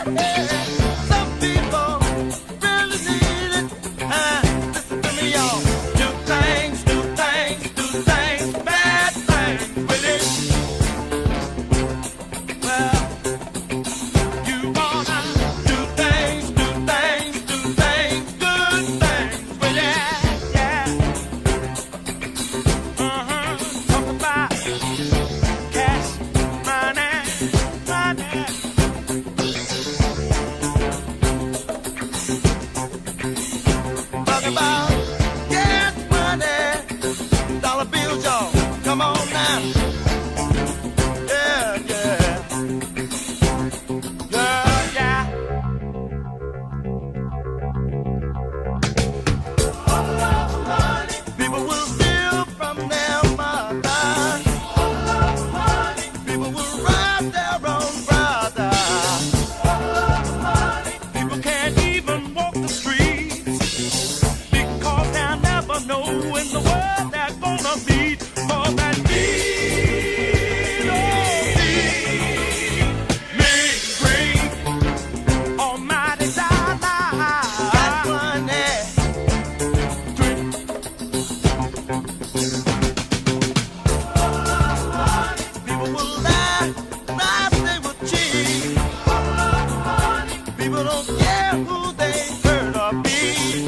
Some people really need it. Listen to me, y'all. Do things, bad things with it. Well, you wanna do things, good things with it. Yeah. Talk about cash, money. Talk about gas money, dollar bills, y'all. Come on now. Yeah, yeah. Yeah, yeah. People will steal from their mother. People will rob their own brother. People can't even walk the streets because they'll never know in the world they're gonna meet for that need. Me bring Almighty dollar. That's money. People will lie, they will cheat. People don't care who they hurt or beat.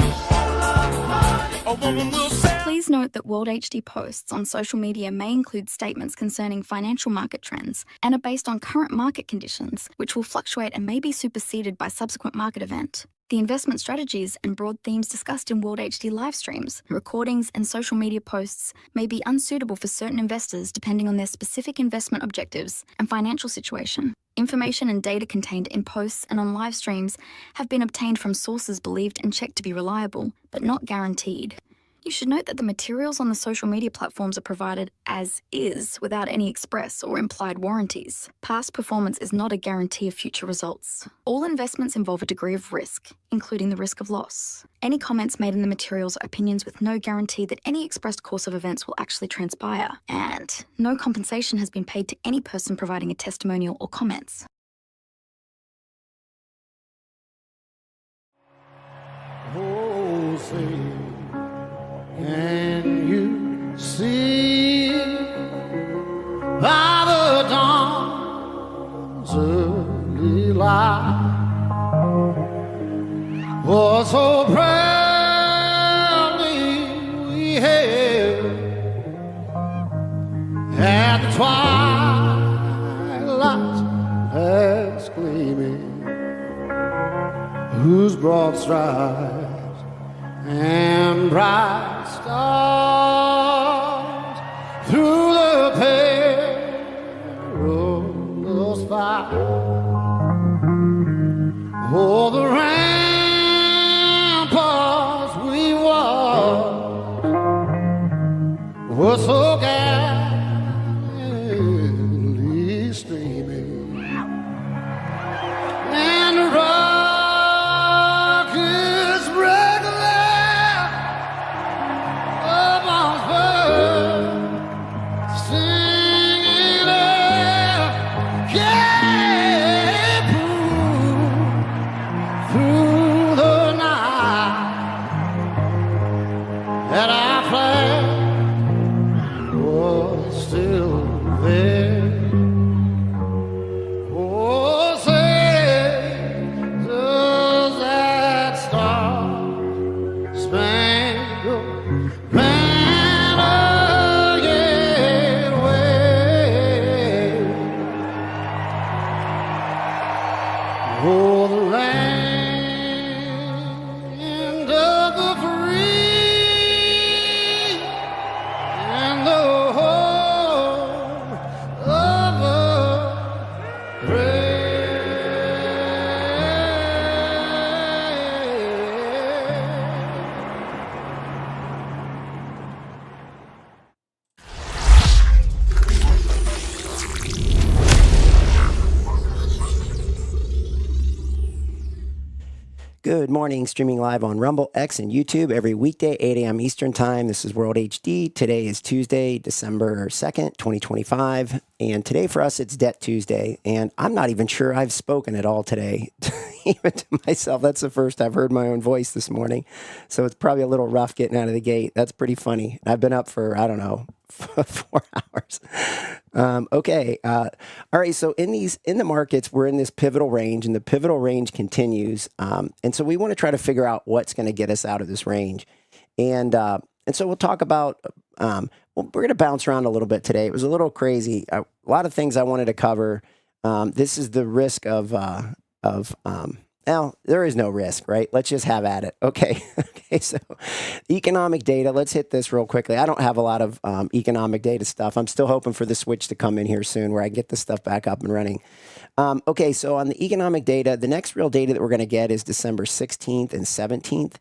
A woman will say. Please note that World HD posts on social media may include statements concerning financial market trends and are based on current market conditions, which will fluctuate and may be superseded by subsequent market event. The investment strategies and broad themes discussed in World HD live streams, recordings, and social media posts may be unsuitable for certain investors depending on their specific investment objectives and financial situation. Information and data contained in posts and on live streams have been obtained from sources believed and checked to be reliable, but not guaranteed. You should note that the materials on the social media platforms are provided as is without any express or implied warranties. Past performance is not a guarantee of future results. All investments involve a degree of risk, including the risk of loss. Any comments made in the materials are opinions with no guarantee that any expressed course of events will actually transpire, and no compensation has been paid to any person providing a testimonial or comments. Oh, say, can you see by the dawn's early light what so proudly we hailed at the twilight's last gleaming, whose broad stripes and bright stars through the perilous fight. Oh, the ramparts we walked were so gallantly streaming, and the rockets regular upon spur, singing out, yeah, through the night that our flag was still there. Oh, say, does that star-spangled banner yet wave? Oh, the land of the free and the home of the brave. Good morning, streaming live on Rumble, X, and YouTube every weekday, 8 a.m. Eastern Time. This is World HD. Today is Tuesday, December 2nd, 2025. And today for us, it's Debt Tuesday. And I'm not even sure I've spoken at all today, even to myself. That's the first I've heard my own voice this morning. So it's probably a little rough getting out of the gate. That's pretty funny. I've been up for, I don't know, 4 hours. Okay. All right. So in the markets, we're in this pivotal range, and the pivotal range continues. And so we want to try to figure out what's going to get us out of this range. And so we'll talk about, well, we're going to bounce around a little bit today. It was a little crazy. A lot of things I wanted to cover. This is the risk of well, there is no risk, right? Let's just have at it. Okay. Okay. So economic data, let's hit this real quickly. I don't have a lot of economic data stuff. I'm still hoping for the switch to come in here soon where I get this stuff back up and running. Okay. So on the economic data, the next real data that we're going to get is December 16th and 17th.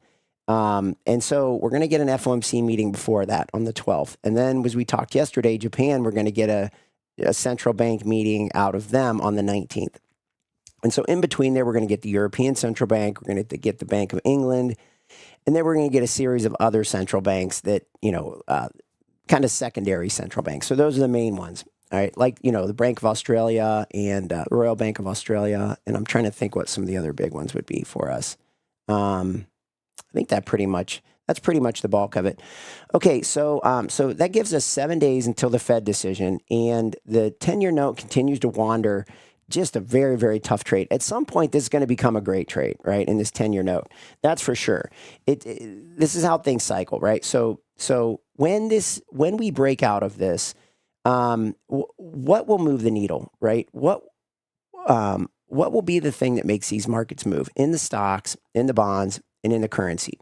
And so we're going to get an FOMC meeting before that on the 12th. And then as we talked yesterday, Japan, we're going to get a central bank meeting out of them on the 19th. And so in between there, we're going to get the European Central Bank, we're going to get the Bank of England, and then we're going to get a series of other central banks that, kind of secondary central banks. So those are the main ones, all right? Like, the Bank of Australia and the Royal Bank of Australia, and I'm trying to think what some of the other big ones would be for us. I think that's pretty much the bulk of it. Okay, so that gives us 7 days until the Fed decision, and the 10-year note continues to wander. Just a very, very tough trade. At some point, this is going to become a great trade, right? In this 10-year note, that's for sure. This is how things cycle, right? So when we break out of this, what will move the needle, right? What will be the thing that makes these markets move in the stocks, in the bonds, and in the currency?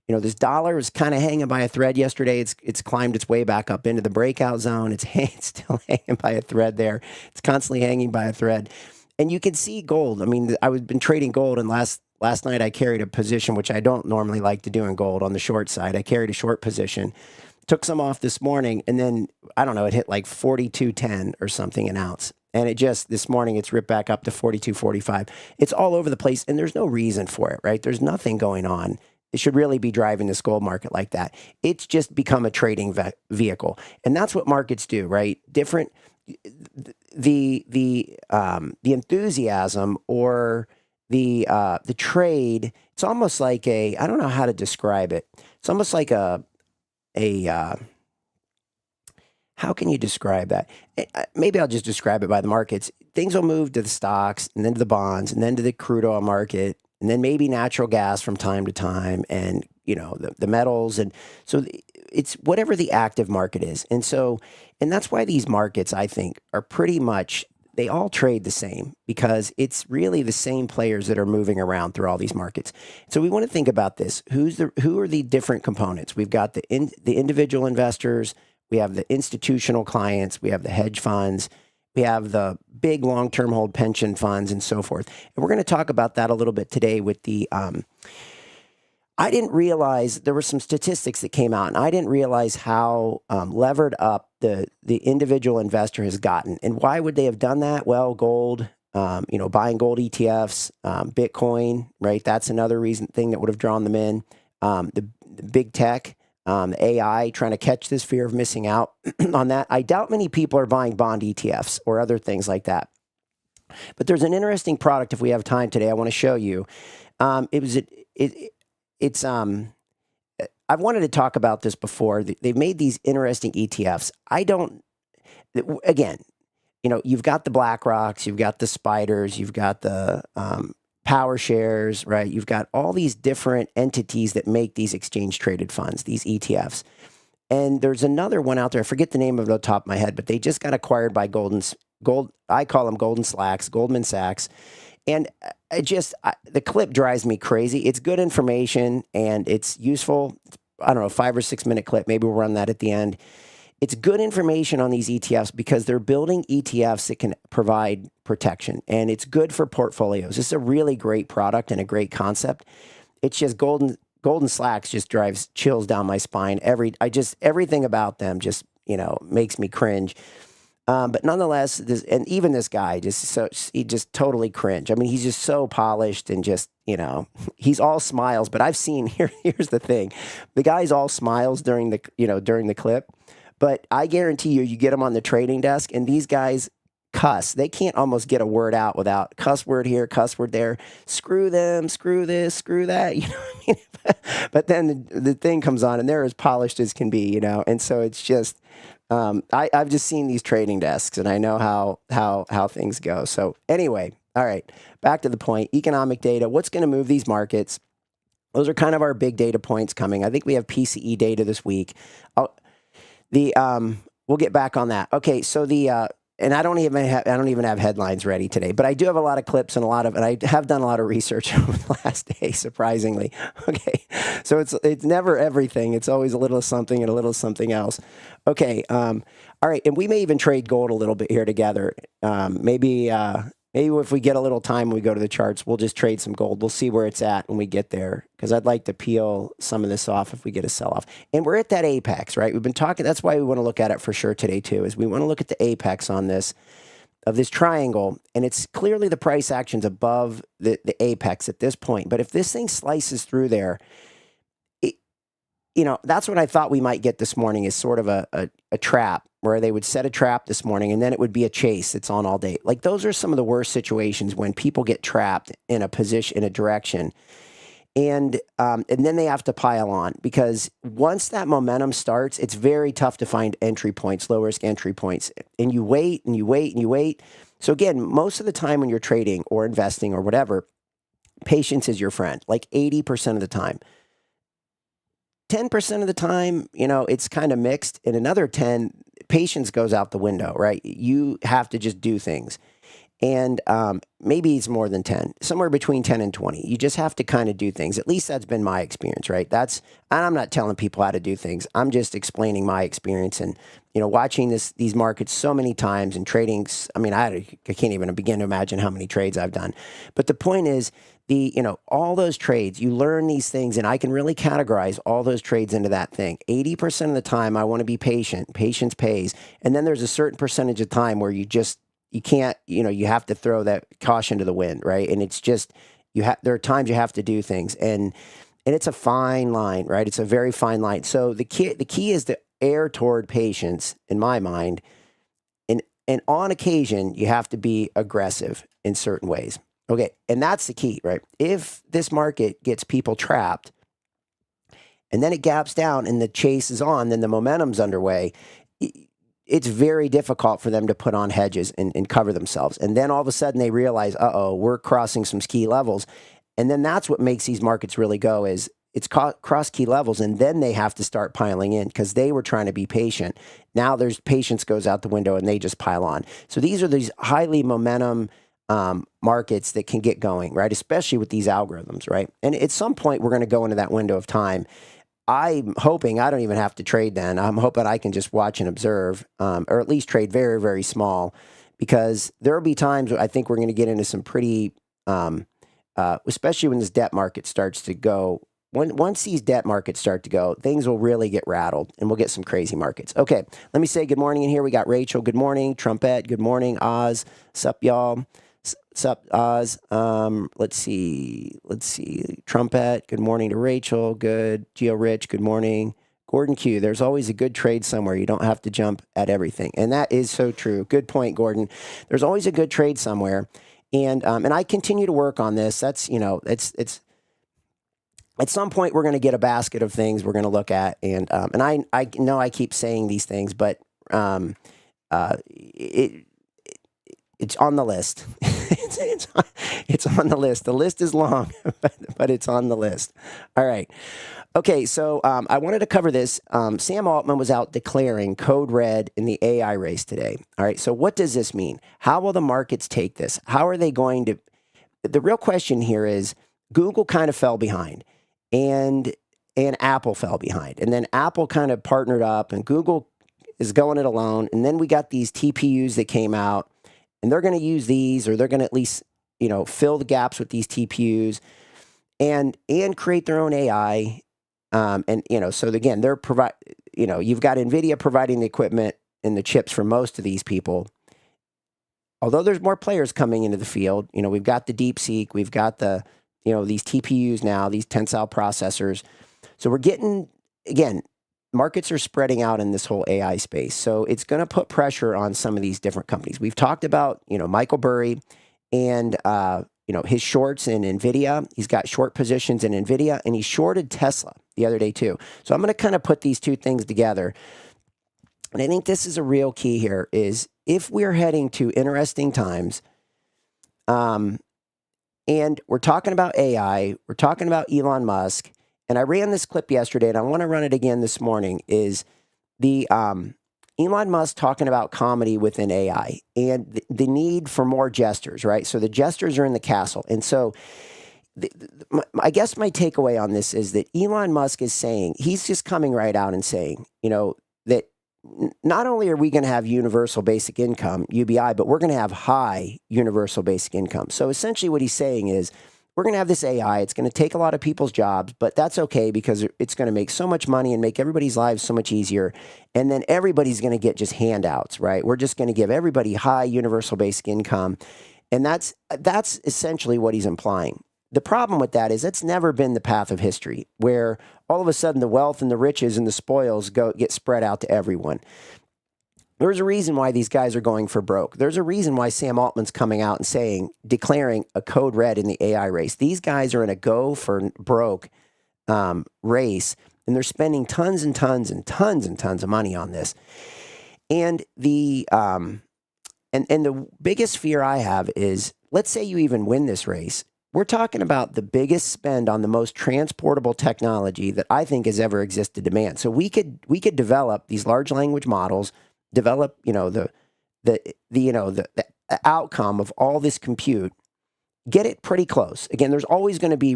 This dollar was kind of hanging by a thread yesterday. It's climbed its way back up into the breakout zone. It's still hanging by a thread there. It's constantly hanging by a thread. And you can see gold. I mean, I've been trading gold, and last night I carried a position, which I don't normally like to do in gold on the short side. I carried a short position, took some off this morning, and then, I don't know, it hit like 42.10 or something an ounce. And this morning, it's ripped back up to 42.45. It's all over the place, and there's no reason for it, right? There's nothing going on. It should really be driving this gold market like that. It's just become a trading vehicle, and that's what markets do, right? Different, the enthusiasm or the trade. It's almost like I don't know how to describe it. It's almost like how can you describe that? Maybe I'll just describe it by the markets. Things will move to the stocks, and then to the bonds, and then to the crude oil market, and then maybe natural gas from time to time, and the metals, and so it's whatever the active market is, and that's why these markets, I think, are pretty much, they all trade the same, because it's really the same players that are moving around through all these markets. So we want to think about this: who are the different components? We've got the individual investors, we have the institutional clients, we have the hedge funds. We have the big long-term hold pension funds and so forth. And we're going to talk about that a little bit today with the, I didn't realize there were some statistics that came out, and I didn't realize how levered up the individual investor has gotten. And why would they have done that? Well, gold, buying gold ETFs, Bitcoin, right? That's another thing that would have drawn them in. The big tech. The AI, trying to catch this fear of missing out on that. I doubt many people are buying bond ETFs or other things like that. But there's an interesting product, if we have time today, I want to show you. I've wanted to talk about this before. They've made these interesting ETFs. You've got the BlackRocks, you've got the Spiders, you've got the Power Shares, right? You've got all these different entities that make these exchange traded funds, these ETFs. And there's another one out there. I forget the name of it off the top of my head, but they just got acquired by I call them Goldman Sachs. And the clip drives me crazy. It's good information and it's useful. I don't know, 5 or 6 minute clip. Maybe we'll run that at the end. It's good information on these ETFs because they're building ETFs that can provide protection, and it's good for portfolios. It's a really great product and a great concept. It's just Goldman Sachs just drives chills down my spine. Everything about them just, makes me cringe. But nonetheless, and even this guy he just totally cringe. I mean, he's just so polished and just, he's all smiles. But I've seen here's the thing, the guy's all smiles during the clip. But I guarantee you get them on the trading desk, and these guys cuss. They can't almost get a word out without cuss word here, cuss word there. Screw them, screw this, screw that. You know what I mean? But then the thing comes on, and they're as polished as can be. And so it's just. I've just seen these trading desks, and I know how things go. So anyway, all right, back to the point. Economic data. What's going to move these markets? Those are kind of our big data points coming. I think we have PCE data this week. We'll get back on that. Okay, so and I don't even have headlines ready today, but I do have a lot of clips and I have done a lot of research over the last day, surprisingly. Okay, so it's never everything. It's always a little something and a little something else. Okay, all right, and we may even trade gold a little bit here together. Maybe if we get a little time when we go to the charts, we'll just trade some gold. We'll see where it's at when we get there, because I'd like to peel some of this off if we get a sell-off. And we're at that apex, right? We've been talking. That's why we want to look at it for sure today too. Is we want to look at the apex on this triangle, and it's clearly the price action's above the apex at this point. But if this thing slices through there, that's what I thought we might get this morning, is sort of a trap, where they would set a trap this morning, and then it would be a chase that's on all day. Like, those are some of the worst situations, when people get trapped in a position, in a direction, and then they have to pile on, because once that momentum starts, it's very tough to find entry points, low risk entry points, and you wait and you wait and you wait. So again, most of the time when you're trading or investing or whatever, patience is your friend, like 80% of the time. 10% of the time, it's kind of mixed. And another 10, patience goes out the window, right? You have to just do things. And maybe it's more than 10, somewhere between 10 and 20. You just have to kind of do things. At least that's been my experience, right? And I'm not telling people how to do things. I'm just explaining my experience and, watching these markets so many times and trading. I mean, I can't even begin to imagine how many trades I've done. But the point is, all those trades, you learn these things, and I can really categorize all those trades into that thing. 80% of the time, I want to be patient. Patience pays. And then there's a certain percentage of time where you can't, you have to throw that caution to the wind, right? And it's just, there are times you have to do things, and it's a fine line, right? It's a very fine line. So the key is to err toward patience, in my mind. And on occasion, you have to be aggressive in certain ways. Okay, and that's the key, right? If this market gets people trapped, and then it gaps down and the chase is on, then the momentum's underway, it's very difficult for them to put on hedges and cover themselves. And then all of a sudden they realize, we're crossing some key levels. And then that's what makes these markets really go, is it's cross key levels, and then they have to start piling in, because they were trying to be patient. Now there's patience goes out the window, and they just pile on. So these are these highly momentum markets that can get going, right? Especially with these algorithms, right? And at some point, we're going to go into that window of time. I'm hoping I don't even have to trade then. I'm hoping I can just watch and observe, or at least trade very, very small, because there will be times where I think we're going to get into some pretty, especially when this debt market starts to go. Once these debt markets start to go, things will really get rattled, and we'll get some crazy markets. Okay, let me say good morning in here. We got Rachel. Good morning. Trumpet. Good morning. Oz. Sup, y'all. Sup, Oz. Let's see. Trumpet. Good morning to Rachel. Good. Geo Rich. Good morning. Gordon Q. There's always a good trade somewhere. You don't have to jump at everything, and that is so true. Good point, Gordon. There's always a good trade somewhere, and I continue to work on this. That's it's. At some point, we're going to get a basket of things we're going to look at, and I know I keep saying these things, but it's on the list. it's on the list. The list is long, but it's on the list. All right. Okay, so I wanted to cover this. Sam Altman was out declaring code red in the AI race today. All right, so what does this mean? How will the markets take this? How are they going to? The real question here is, Google kind of fell behind. And Apple fell behind. And then Apple kind of partnered up, and Google is going it alone. And then we got these TPUs that came out, and they're going to use these, or they're going to at least, fill the gaps with these TPUs and create their own AI. So again, they're you've got NVIDIA providing the equipment, and the chips for most of these people, although there's more players coming into the field, we've got the DeepSeek, we've got the, these TPUs now, these tensile processors. So we're getting, again, markets are spreading out in this whole AI space. So it's going to put pressure on some of these different companies. We've talked about, Michael Burry and, his shorts in NVIDIA. He's got short positions in NVIDIA, and he shorted Tesla the other day too. So I'm going to kind of put these two things together. And I think this is a real key here is if we're heading to interesting times, and we're talking about AI, we're talking about Elon Musk, and I ran this clip yesterday, and I want to run it again this morning, is the Elon Musk talking about comedy within AI and the need for more jesters, right? So the jesters are in the castle. And so I guess my takeaway on this is that Elon Musk is saying, he's just coming right out and saying, that not only are we going to have universal basic income, UBI, but we're going to have high universal basic income. So essentially what he's saying is, we're going to have this AI. It's going to take a lot of people's jobs, but that's okay because it's going to make so much money and make everybody's lives so much easier. And then everybody's going to get just handouts, right? We're just going to give everybody high universal basic income. And that's essentially what he's implying. The problem with that is that's never been the path of history, where all of a sudden the wealth and the riches and the spoils get spread out to everyone. There's a reason why these guys are going for broke. There's a reason why Sam Altman's coming out and declaring a code red in the AI race. These guys are in a go for broke race, and they're spending tons and tons and tons and tons of money on this. And the biggest fear I have is, let's say you even win this race. We're talking about the biggest spend on the most transportable technology that I think has ever existed to man. So we could develop these large language models, develop, the outcome of all this compute, get it pretty close. Again, there's always going to be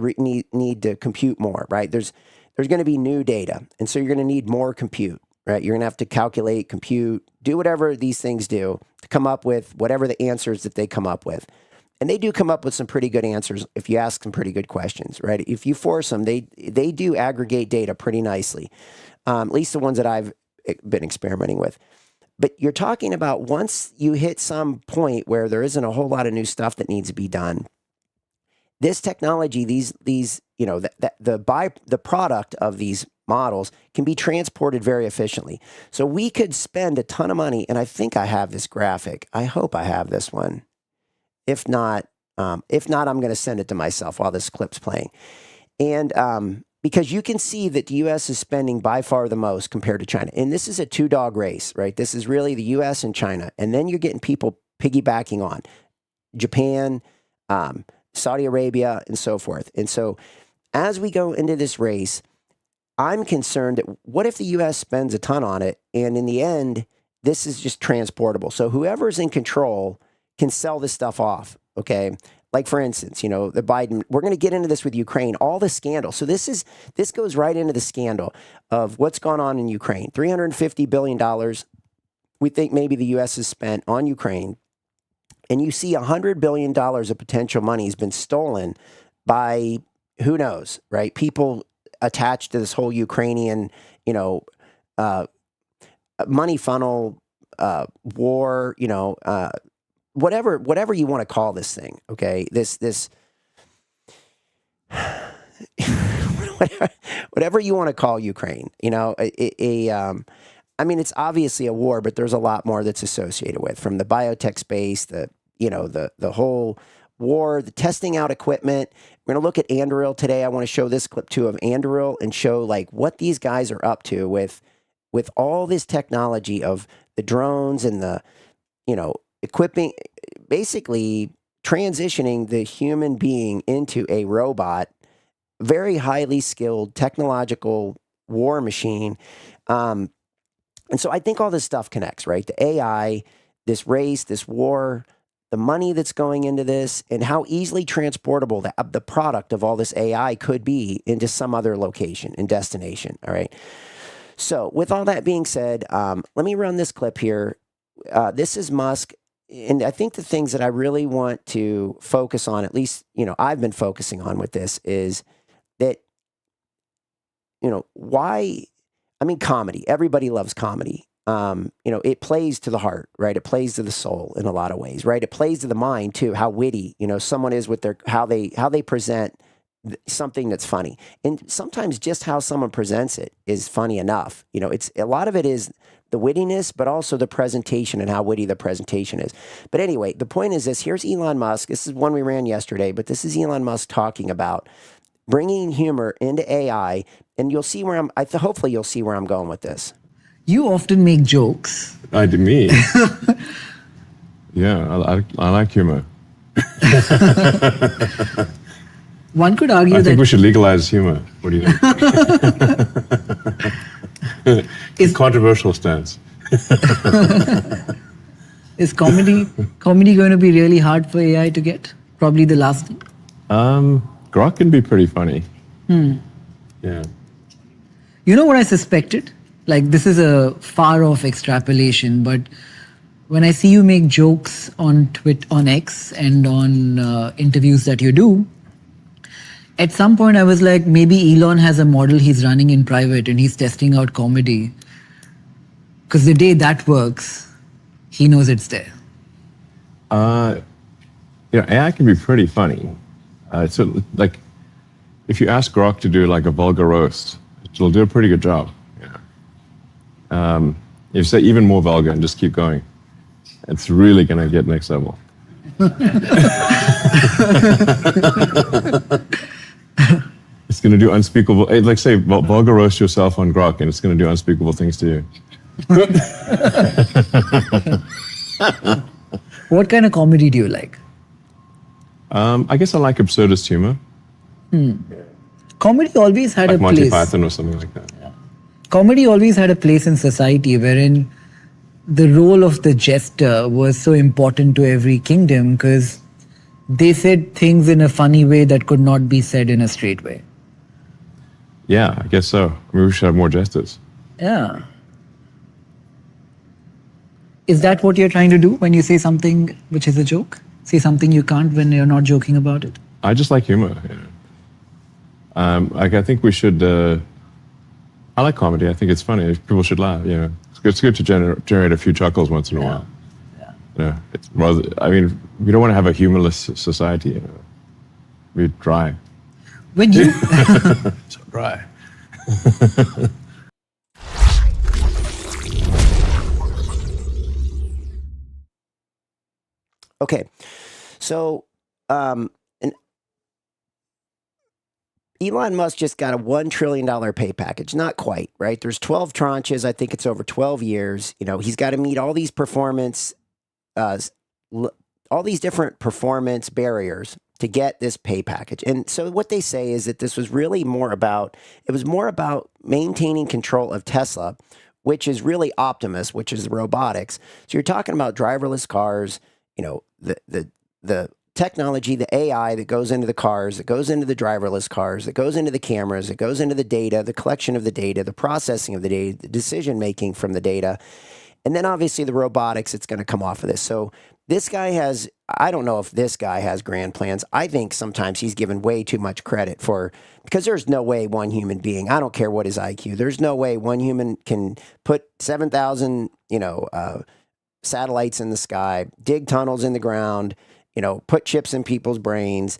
need to compute more, right? There's going to be new data, and so you're going to need more compute, right? You're going to have to calculate, compute, do whatever these things do to come up with whatever the answers that they come up with. And they do come up with some pretty good answers if you ask some pretty good questions, right? If you force them, they do aggregate data pretty nicely, at least the ones that I've been experimenting with. But you're talking about once you hit some point where there isn't a whole lot of new stuff that needs to be done, this technology, the product of these models can be transported very efficiently. So we could spend a ton of money, and I think I have this graphic. I hope I have this one. If not, I'm going to send it to myself while this clip's playing. And because you can see that the U.S. is spending by far the most compared to China. And this is a two-dog race, right? This is really the U.S. and China. And then you're getting people piggybacking on Japan, Saudi Arabia, and so forth. And so as we go into this race, I'm concerned that what if the U.S. spends a ton on it, and in the end, this is just transportable. So whoever's in control can sell this stuff off, okay? Like, for instance, the Biden, we're going to get into this with Ukraine, all the scandal. So this goes right into the scandal of what's gone on in Ukraine. $350 billion we think maybe the U.S. has spent on Ukraine. And you see $100 billion of potential money has been stolen by, who knows, right? People attached to this whole Ukrainian, money funnel, war, whatever you want to call this thing, okay? This whatever you want to call Ukraine, I mean, it's obviously a war, but there's a lot more that's associated with, from the biotech space, the whole war, the testing out equipment. We're going to look at Anduril today. I want to show this clip too of Anduril and show like what these guys are up to with all this technology of the drones and the, equipping, basically transitioning the human being into a robot, very highly skilled technological war machine. And so I think all this stuff connects, right? The AI, this race, this war, the money that's going into this, and how easily transportable the product of all this AI could be into some other location and destination, all right? So with all that being said, let me run this clip here. This is Musk. And I think the things that I really want to focus on, at least, I've been focusing on with this, is that, why, I mean, comedy. Everybody loves comedy. it plays to the heart, right? It plays to the soul in a lot of ways, right? It plays to the mind too, how witty, someone is with how they present something that's funny. And sometimes just how someone presents it is funny enough. It's a lot of it is the wittiness, but also the presentation and how witty the presentation is. But anyway, the point is this. Here's Elon Musk. This is one we ran yesterday, but this is Elon Musk talking about bringing humor into AI, and you'll see where hopefully you'll see where I'm going with this. You often make jokes. Me? Yeah, I like humor. One could argue I that... think we should legalize humor. What do you think? It's controversial stance. Is comedy going to be really hard for AI to get? Probably the last thing. Grok can be pretty funny. Yeah. You know what I suspected? Like, this is a far-off extrapolation, but when I see you make jokes on X and on interviews that you do, at some point I was like, maybe Elon has a model he's running in private and he's testing out comedy. Because the day that works, he knows it's there. AI can be pretty funny. So, like, if you ask Grok to do like a vulgar roast, it'll do a pretty good job. If you say even more vulgar and just keep going, it's really going to get next level. It's going to do unspeakable, like say, vulgar roast yourself on Grok and it's going to do unspeakable things to you. What kind of comedy do you like? I guess I like absurdist humor. Comedy always had like a Monty place. Python or something like that. Comedy always had a place in society wherein the role of the jester was so important to every kingdom because they said things in a funny way that could not be said in a straight way. Yeah, I guess so. Maybe we should have more jesters. Yeah. Is that what you're trying to do when you say something which is a joke? Say something you can't when you're not joking about it? I just like humor. I think we should... I like comedy. I think it's funny. People should laugh. It's good to generate a few chuckles once in a while. Yeah. It's rather. I mean, we don't want to have a humorless society. We're dry. When you So dry. Okay, so Elon Musk just got a $1 trillion pay package. Not quite, right? There's 12 tranches. I think it's over 12 years. He's got to meet all these all these different performance barriers to get this pay package. And so what they say is that this was really more about maintaining control of Tesla, which is really Optimus, which is robotics. So you're talking about driverless cars, the technology, the AI that goes into the cars, that goes into the driverless cars, that goes into the cameras, that goes into the data, the collection of the data, the processing of the data, the decision making from the data, and then obviously the robotics that's going to come off of this. So this guy I don't know if this guy has grand plans. I think sometimes he's given way too much credit because there's no way one human being, I don't care what his IQ, there's no way one human can put 7,000, satellites in the sky, dig tunnels in the ground, put chips in people's brains,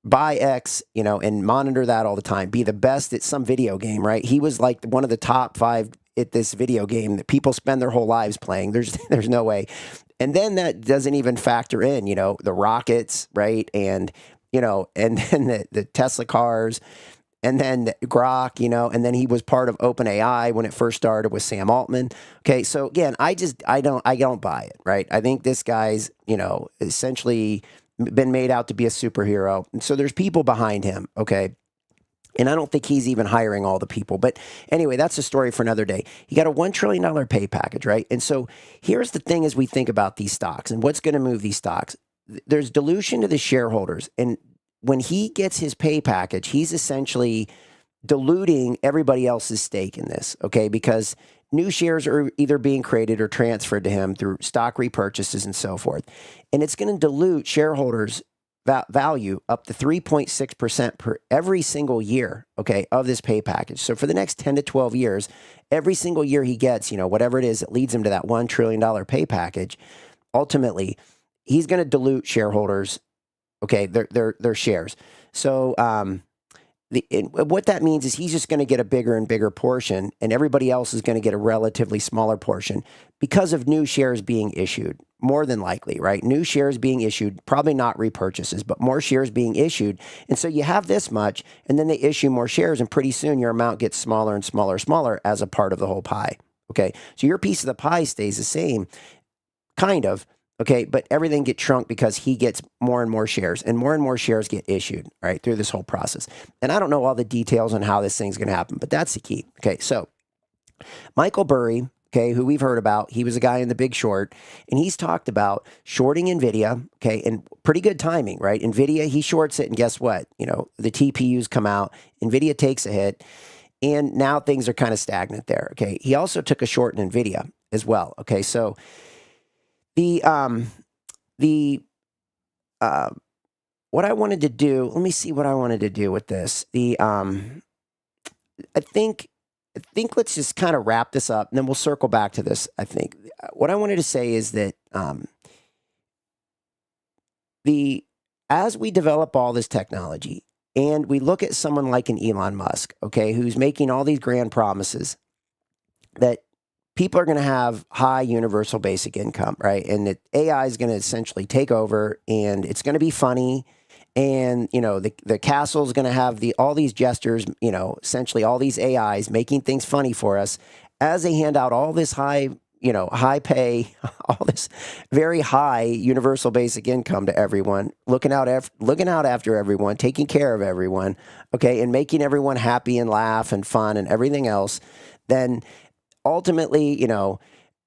buy X, and monitor that all the time, be the best at some video game, right? He was like one of the top 5 at this video game that people spend their whole lives playing. There's no way. And then that doesn't even factor in, the rockets, right? And, and then the Tesla cars, and then the Grok, and then he was part of OpenAI when it first started with Sam Altman. Okay, so again, I don't buy it, right? I think this guy's, essentially been made out to be a superhero. And so there's people behind him, okay? And I don't think he's even hiring all the people. But anyway, that's a story for another day. He got a $1 trillion pay package, right? And so here's the thing as we think about these stocks and what's going to move these stocks. There's dilution to the shareholders. And when he gets his pay package, he's essentially diluting everybody else's stake in this, okay? Because new shares are either being created or transferred to him through stock repurchases and so forth. And it's going to dilute shareholders value up to 3.6% per every single year, okay, of this pay package. So for the next 10 to 12 years, every single year he gets, whatever it is that leads him to that $1 trillion pay package, ultimately, he's going to dilute shareholders, okay, their shares. So what that means is he's just going to get a bigger and bigger portion, and everybody else is going to get a relatively smaller portion because of new shares being issued, more than likely, right? New shares being issued, probably not repurchases, but more shares being issued. And so you have this much, and then they issue more shares, and pretty soon your amount gets smaller and smaller and smaller as a part of the whole pie, okay? So your piece of the pie stays the same, kind of, okay, but everything gets shrunk because he gets more and more shares get issued, right, through this whole process. And I don't know all the details on how this thing's going to happen, but that's the key. Okay, so Michael Burry, okay, who we've heard about, he was a guy in The Big Short, and he's talked about shorting NVIDIA, okay, and pretty good timing, right? NVIDIA, he shorts it, and guess what? The TPUs come out, NVIDIA takes a hit, and now things are kind of stagnant there, okay? He also took a short in NVIDIA as well, okay? So what I wanted to do, let me see what I wanted to do with this. I think let's just kind of wrap this up, and then we'll circle back to this. I think what I wanted to say is that as we develop all this technology, and we look at someone like an Elon Musk, okay, who's making all these grand promises that people are going to have high universal basic income, right? And that AI is going to essentially take over, and it's going to be funny. And, the castle is going to have all these jesters, essentially all these AIs making things funny for us as they hand out all this high pay, all this very high universal basic income to everyone, looking out after everyone, taking care of everyone, okay, and making everyone happy and laugh and fun and everything else. Then ultimately,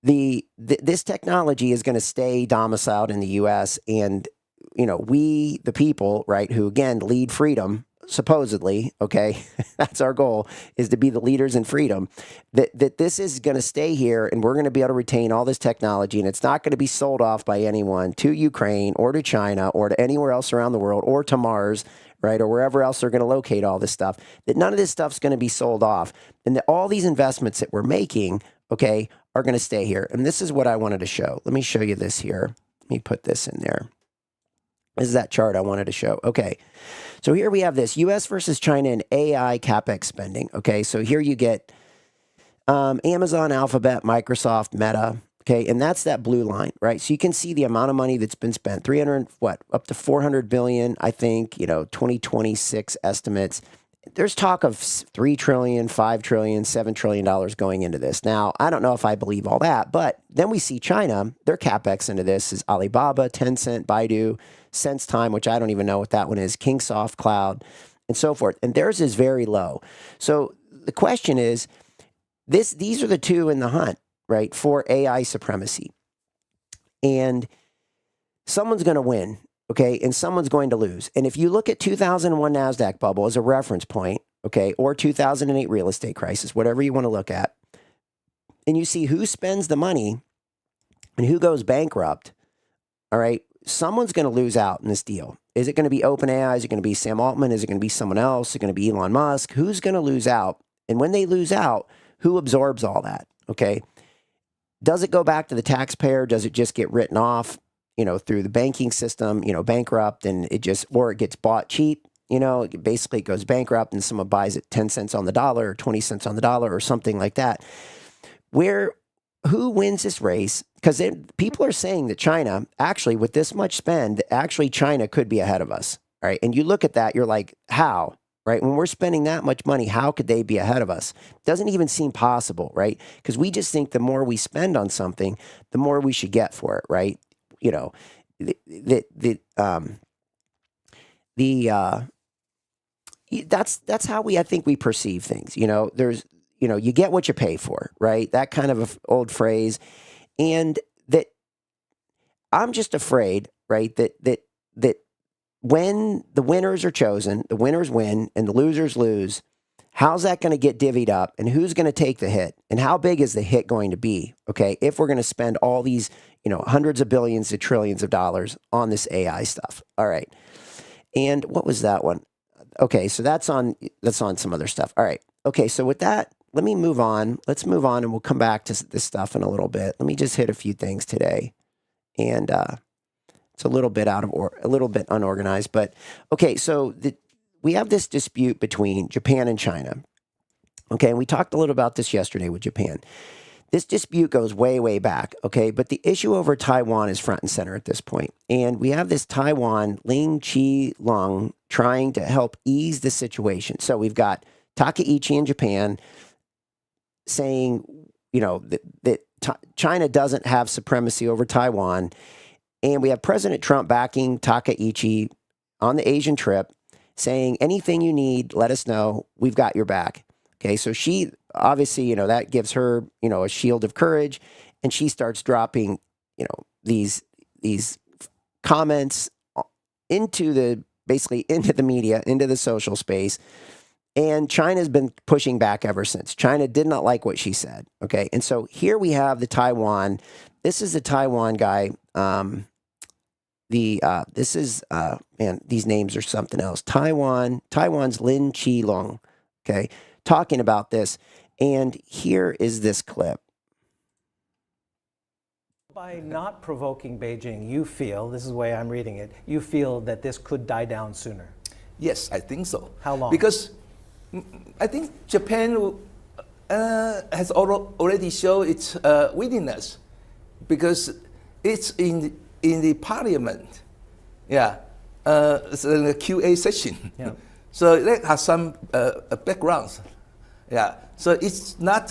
this technology is going to stay domiciled in the U.S. And, we, the people, right, who again lead freedom, supposedly, okay, that's our goal, is to be the leaders in freedom, that this is going to stay here, and we're going to be able to retain all this technology, and it's not going to be sold off by anyone to Ukraine or to China or to anywhere else around the world or to Mars, right, or wherever else they're going to locate all this stuff, that none of this stuff's going to be sold off, and that all these investments that we're making, okay, are going to stay here. And this is what I wanted to show. Let me show you this here. Let me put this in there. This is that chart I wanted to show. Okay, so here we have this U.S. versus China in AI CapEx spending. Okay, so here you get Amazon, Alphabet, Microsoft, Meta. Okay, and that's that blue line, right? So you can see the amount of money that's been spent, up to 400 billion, I think, 2026 estimates. There's talk of 3 trillion, 5 trillion, $7 trillion going into this. Now, I don't know if I believe all that, but then we see China, their CapEx into this is Alibaba, Tencent, Baidu, SenseTime, which I don't even know what that one is, Kingsoft Cloud, and so forth. And theirs is very low. So the question is, these are the two in the hunt, right, for AI supremacy. And someone's going to win, okay, and someone's going to lose. And if you look at 2001 NASDAQ bubble as a reference point, okay, or 2008 real estate crisis, whatever you want to look at, and you see who spends the money and who goes bankrupt, all right, someone's going to lose out in this deal. Is it going to be OpenAI? Is it going to be Sam Altman? Is it going to be someone else? Is it going to be Elon Musk? Who's going to lose out? And when they lose out, who absorbs all that, okay? Does it go back to the taxpayer? Does it just get written off, through the banking system, bankrupt, and it gets bought cheap, basically it goes bankrupt and someone buys it 10 cents on the dollar or 20 cents on the dollar or something like that. Who wins this race? Because people are saying that China, actually, with this much spend, actually China could be ahead of us, right? And you look at that, you're like, how? Right? When we're spending that much money, how could they be ahead of us? Doesn't even seem possible, right? Because we just think the more we spend on something, the more we should get for it, right? That's how I think we perceive things. There's, you get what you pay for, right? That kind of a old phrase. And that I'm just afraid, right, that when the winners are chosen, the winners win and the losers lose, how's that going to get divvied up, and who's going to take the hit, and how big is the hit going to be, okay, if we're going to spend all these, hundreds of billions to trillions of dollars on this AI stuff. All right. And what was that one? Okay, so that's on some other stuff. All right. Okay, so with that, let me move on. Let's move on, and we'll come back to this stuff in a little bit. Let me just hit a few things today, and it's a little bit a little bit unorganized, but okay. So we have this dispute between Japan and China. Okay, and we talked a little about this yesterday with Japan. This dispute goes way, way back, okay? But the issue over Taiwan is front and center at this point. And we have this Taiwan, Ling Chi-lung, trying to help ease the situation. So we've got Takaichi in Japan saying, that China doesn't have supremacy over Taiwan. And we have President Trump backing Takaichi on the Asian trip, saying, anything you need, let us know. We've got your back. Okay, so she obviously, that gives her, a shield of courage, and she starts dropping, these comments into the media, into the social space, and China's been pushing back ever since. China did not like what she said. Okay, and so here we have the Taiwan. This is the Taiwan guy. This is man, these names are something else. Taiwan's Lin Chi-lung. Okay. Talking about this, and here is this clip. By not provoking Beijing, you feel, this is the way I'm reading it, you feel that this could die down sooner. Yes, I think so. How long? Because I think Japan has already shown its willingness, because it's in the parliament. Yeah, it's in the QA session. Yeah. So there are some backgrounds. Yeah, so it's not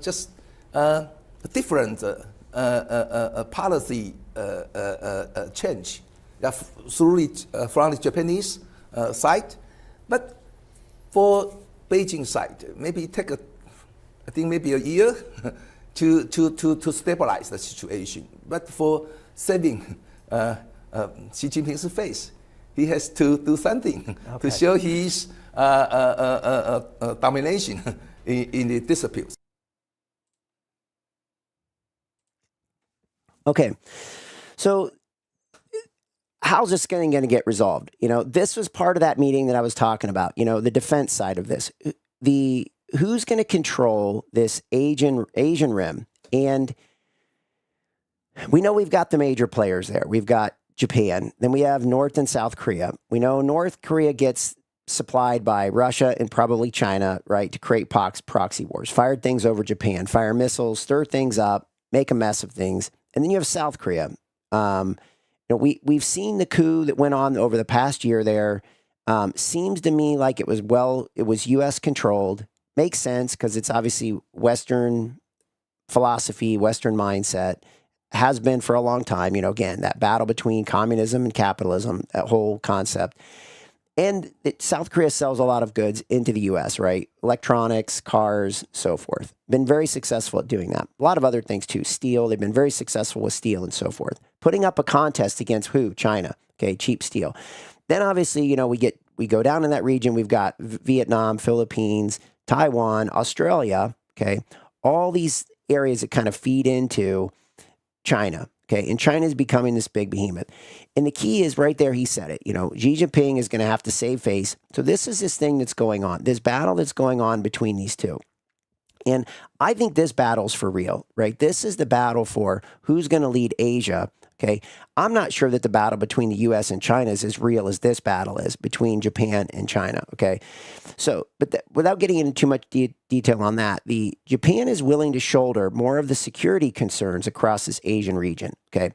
just a different policy change from the Japanese side, but for Beijing side, maybe take maybe a year to stabilize the situation. But for saving Xi Jinping's face, he has to do something to show his domination in the disputes. Okay, so how's this going to get resolved? This was part of that meeting that I was talking about. The defense side of this, who's going to control this Asian rim, and we know we've got the major players there. We've got Japan. Then we have North and South Korea. We know North Korea gets supplied by Russia and probably China, right, to create proxy wars, fired things over Japan, fire missiles, stir things up, make a mess of things. And then you have South Korea. We've seen the coup that went on over the past year there. Seems to me like it was U.S. controlled. Makes sense because it's obviously Western philosophy, Western mindset. Has been for a long time, again, that battle between communism and capitalism, that whole concept. And South Korea sells a lot of goods into the U.S., right? Electronics, cars, so forth. Been very successful at doing that. A lot of other things too. Steel, they've been very successful with steel and so forth. Putting up a contest against who? China. Okay, cheap steel. Then obviously, we go down in that region. We've got Vietnam, Philippines, Taiwan, Australia. Okay, all these areas that kind of feed into China, okay? And China is becoming this big behemoth. And the key is right there, he said it, Xi Jinping is going to have to save face. So this is this thing that's going on, this battle that's going on between these two. And I think this battle's for real, right? This is the battle for who's going to lead Asia, okay? I'm not sure that the battle between the U.S. and China is as real as this battle is between Japan and China, okay? So, but without getting into too much detail on that, Japan is willing to shoulder more of the security concerns across this Asian region, okay?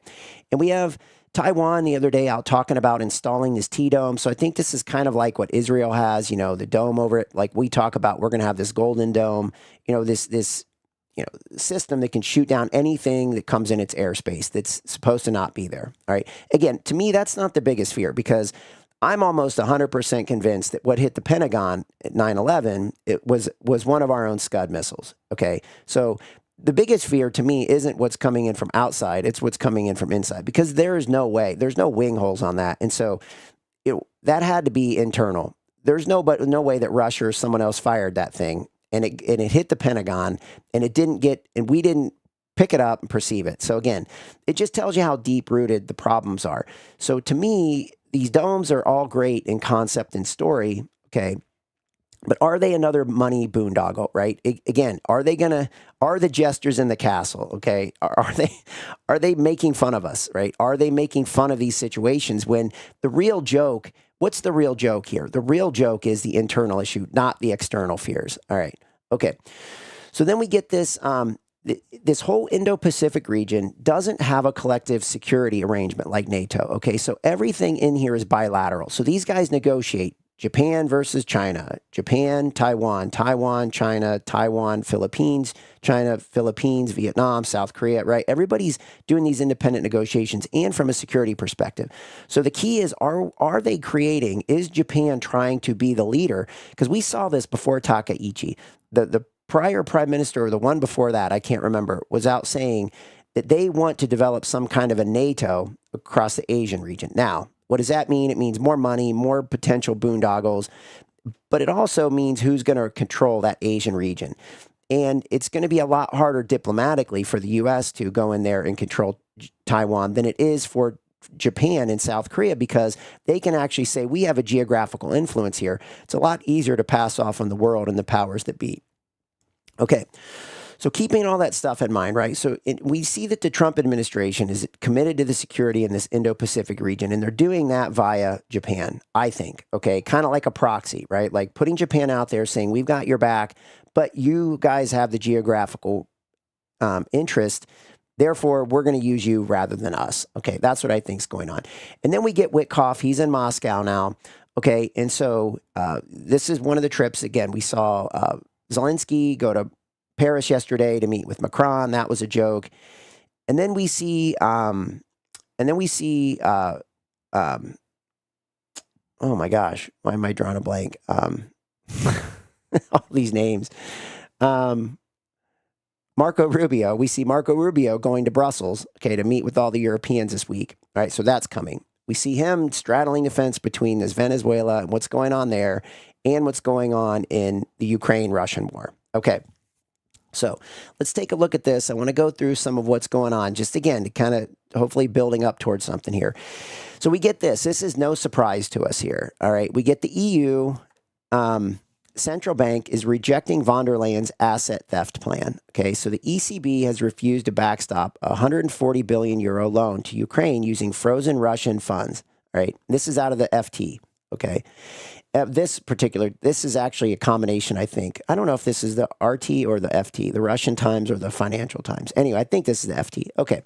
And we have Taiwan the other day out talking about installing this T-dome. So I think this is kind of like what Israel has, the dome over it. Like we talk about, we're going to have this golden dome, this system that can shoot down anything that comes in its airspace that's supposed to not be there. All right. Again, to me, that's not the biggest fear because I'm almost 100% convinced that what hit the Pentagon at 9/11 it was one of our own Scud missiles. Okay. So the biggest fear to me isn't what's coming in from outside. It's what's coming in from inside because there's no way, there's no wing holes on that. And so that had to be internal. There's no way that Russia or someone else fired that thing. And it hit the Pentagon, and we didn't pick it up and perceive it. So again, it just tells you how deep rooted the problems are. So to me, these domes are all great in concept and story, okay? But are they another money boondoggle, right? Again, are the jesters in the castle, okay? Are they making fun of us, right? Are they making fun of these situations when the real joke, what's the real joke here? The real joke is the internal issue, not the external fears. All right. Okay. So then we get this, this whole Indo-Pacific region doesn't have a collective security arrangement like NATO, okay? So everything in here is bilateral. So these guys negotiate Japan versus China, Japan, Taiwan, Taiwan, China, Taiwan, Philippines, China, Philippines, Vietnam, South Korea, right? Everybody's doing these independent negotiations and from a security perspective. So the key is, are they creating, is Japan trying to be the leader? Because we saw this before Takaichi. The prior prime minister, or the one before that, I can't remember, was out saying that they want to develop some kind of a NATO across the Asian region. Now, what does that mean? It means more money, more potential boondoggles, but it also means who's going to control that Asian region. And it's going to be a lot harder diplomatically for the U.S. to go in there and control Taiwan than it is for Japan and South Korea, because they can actually say, we have a geographical influence here. It's a lot easier to pass off on the world and the powers that be. Okay. So keeping all that stuff in mind, right? So we see that the Trump administration is committed to the security in this Indo-Pacific region, and they're doing that via Japan, I think, okay? Kind of like a proxy, right? Like putting Japan out there saying, we've got your back, but you guys have the geographical interest. Therefore, we're going to use you rather than us. Okay, that's what I think is going on. And then we get Witkoff. He's in Moscow now. Okay, and so this is one of the trips. Again, we saw Zelensky go to Paris yesterday to meet with Macron. That was a joke. And then we see, oh my gosh, why am I drawing a blank? All these names. Marco Rubio. We see Marco Rubio going to Brussels, okay, to meet with all the Europeans this week. All right, so that's coming. We see him straddling the fence between this Venezuela and what's going on there and what's going on in the Ukraine-Russian war. Okay. So let's take a look at this. I want to go through some of what's going on, just again, to kind of hopefully building up towards something here. So we get this. This is no surprise to us here. All right. We get the EU central bank is rejecting von der Leyen's asset theft plan. Okay. So the ECB has refused to backstop a 140 billion euro loan to Ukraine using frozen Russian funds. All right. This is out of the FT. Okay. This is actually a combination, I think. I don't know if this is the RT or the FT, the Russian Times or the Financial Times. Anyway, I think this is the FT. Okay.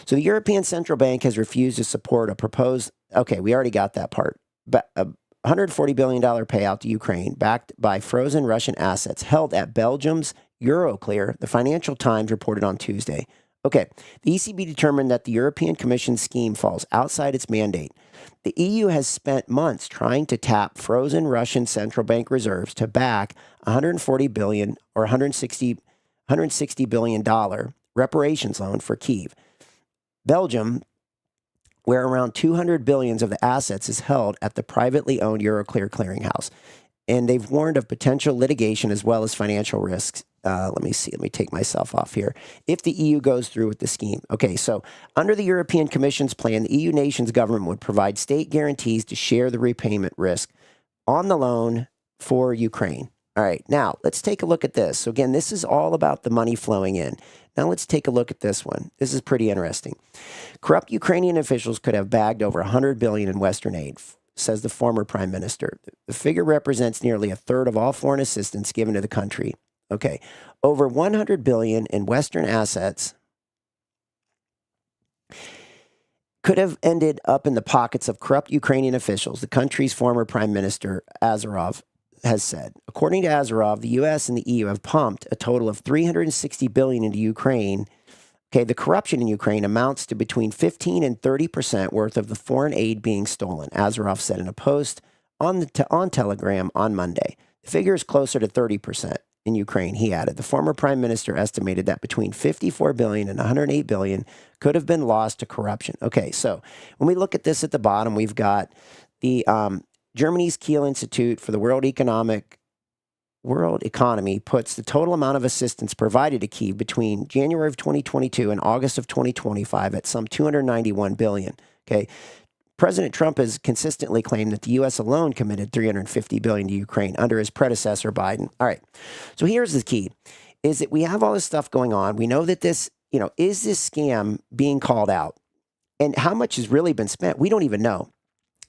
So the European Central Bank has refused to support a proposed, okay, we already got that part, but a $140 billion payout to Ukraine backed by frozen Russian assets held at Belgium's Euroclear, the Financial Times reported on Tuesday. Okay, the ECB determined that the European Commission's scheme falls outside its mandate. The EU has spent months trying to tap frozen Russian central bank reserves to back $140 billion or $160 billion reparations loan for Kyiv. Belgium, where around 200 billion of the assets is held at the privately owned Euroclear clearinghouse. And they've warned of potential litigation as well as financial risks. Let me take myself off here. If the EU goes through with the scheme. Okay, so under the European Commission's plan, the EU nation's government would provide state guarantees to share the repayment risk on the loan for Ukraine. All right, now let's take a look at this. So again, this is all about the money flowing in. Now let's take a look at this one. This is pretty interesting. Corrupt Ukrainian officials could have bagged over $100 billion in Western aid, says the former prime minister. The figure represents nearly a third of all foreign assistance given to the country. Okay, over $100 billion in Western assets could have ended up in the pockets of corrupt Ukrainian officials, the country's former prime minister Azarov has said. According to Azarov, the U.S. and the EU have pumped a total of $360 billion into Ukraine. Okay, the corruption in Ukraine amounts to between 15 and 30% worth of the foreign aid being stolen, Azarov said in a post on Telegram on Monday. The figure is closer to 30%. In Ukraine, he added. The former prime minister estimated that between $54 billion and $108 billion could have been lost to corruption. Okay, so when we look at this at the bottom, we've got the Germany's Kiel Institute for the World Economy puts the total amount of assistance provided to Kyiv between January of 2022 and August of 2025 at some $291 billion. Okay, President Trump has consistently claimed that the U.S. alone committed $350 billion to Ukraine under his predecessor, Biden. All right. So here's the key, is that we have all this stuff going on. We know that this, is this scam being called out? And how much has really been spent? We don't even know.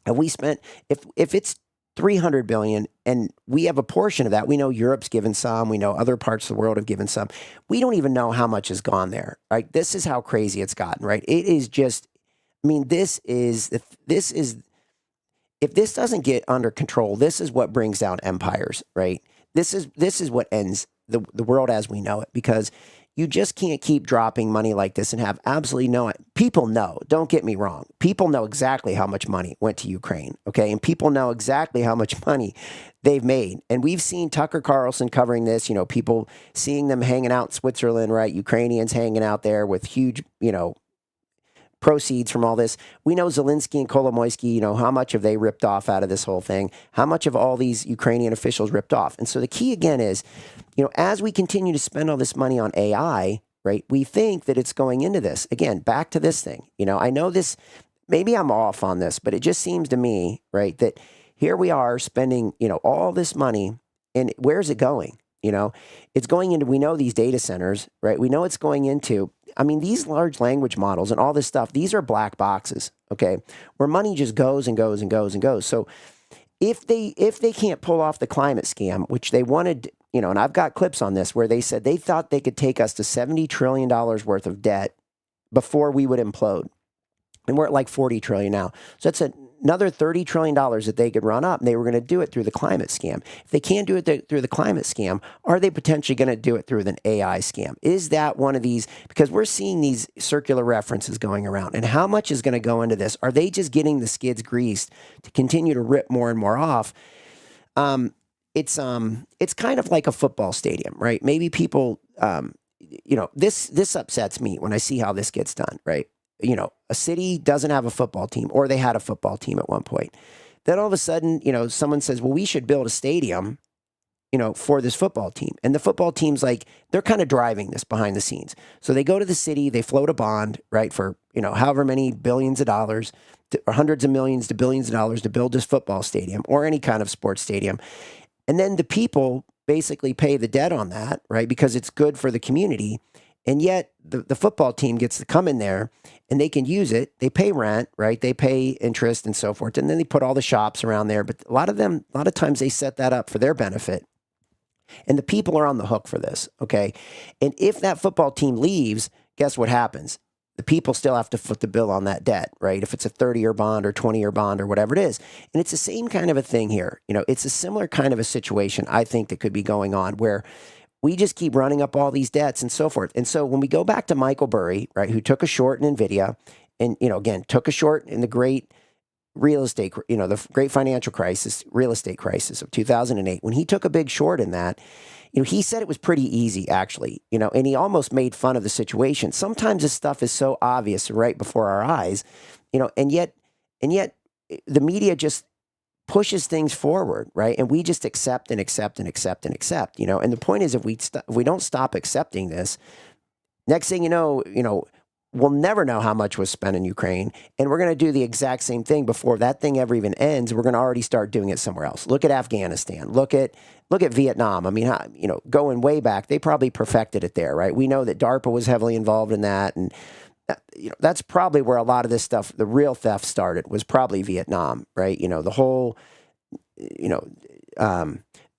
And we spent, if it's $300 billion and we have a portion of that, we know Europe's given some, we know other parts of the world have given some. We don't even know how much has gone there, right? This is how crazy it's gotten, right? It is just, this is, if this doesn't get under control, this is what brings down empires, right? This is what ends the world as we know it, because you just can't keep dropping money like this and have absolutely no, people know, don't get me wrong. People know exactly how much money went to Ukraine, okay? And people know exactly how much money they've made. And we've seen Tucker Carlson covering this, people seeing them hanging out in Switzerland, right? Ukrainians hanging out there with huge, proceeds from all this. We know Zelensky and Kolomoisky, how much have they ripped off out of this whole thing? How much of all these Ukrainian officials ripped off? And so the key again is, as we continue to spend all this money on AI, right, we think that it's going into this. Again, back to this thing. I know this, maybe I'm off on this, but it just seems to me, right, that here we are spending, all this money, and where's it going? It's going into, we know these data centers, right? We know it's going into, these large language models and all this stuff, these are black boxes, okay, where money just goes and goes and goes and goes. So if they can't pull off the climate scam, which they wanted, and I've got clips on this where they said they thought they could take us to $70 trillion worth of debt before we would implode. And we're at like 40 trillion now. So that's another $30 trillion that they could run up, and they were going to do it through the climate scam. If they can't do it through the climate scam, are they potentially going to do it through an AI scam? Is that one of these? Because we're seeing these circular references going around, and how much is going to go into this? Are they just getting the skids greased to continue to rip more and more off? It's kind of like a football stadium, right? Maybe people, this upsets me when I see how this gets done, right? A city doesn't have a football team, or they had a football team at one point. Then all of a sudden, someone says, well, we should build a stadium, for this football team. And the football team's like, they're kind of driving this behind the scenes. So they go to the city, they float a bond, right, for, however many billions of dollars, or hundreds of millions to billions of dollars to build this football stadium or any kind of sports stadium. And then the people basically pay the debt on that, right, because it's good for the community. And yet the football team gets to come in there and they can use it. They pay rent, right? They pay interest and so forth. And then they put all the shops around there. But a lot of times they set that up for their benefit. And the people are on the hook for this, okay? And if that football team leaves, guess what happens? The people still have to foot the bill on that debt, right? If it's a 30-year bond or 20-year bond or whatever it is. And it's the same kind of a thing here. It's a similar kind of a situation, I think, that could be going on where we just keep running up all these debts and so forth. And so when we go back to Michael Burry, right, who took a short in NVIDIA and, again, took a short in the great real estate, the great financial crisis, real estate crisis of 2008, when he took a big short in that, he said it was pretty easy, actually, and he almost made fun of the situation. Sometimes this stuff is so obvious right before our eyes, and yet the media just pushes things forward, right? And we just accept and accept and accept and accept, and the point is, if we don't stop accepting this, next thing you know, we'll never know how much was spent in Ukraine, and we're going to do the exact same thing before that thing ever even ends. We're going to already start doing it somewhere else. Look at Afghanistan. Look at Vietnam. Going way back, they probably perfected it there, right? We know that DARPA was heavily involved in that, and that's probably where a lot of this stuff, the real theft started, was probably Vietnam, right? The whole,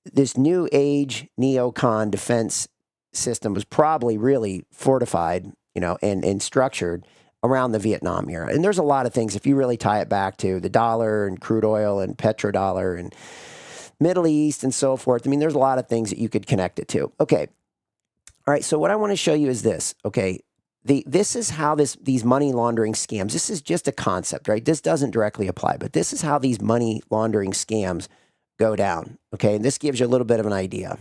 this new age neocon defense system was probably really fortified, and structured around the Vietnam era. And there's a lot of things, if you really tie it back to the dollar and crude oil and petrodollar and Middle East and so forth. There's a lot of things that you could connect it to. Okay. All right. So what I want to show you is this. Okay. This is how these money laundering scams, this is just a concept, right? This doesn't directly apply, but this is how these money laundering scams go down. Okay. And this gives you a little bit of an idea.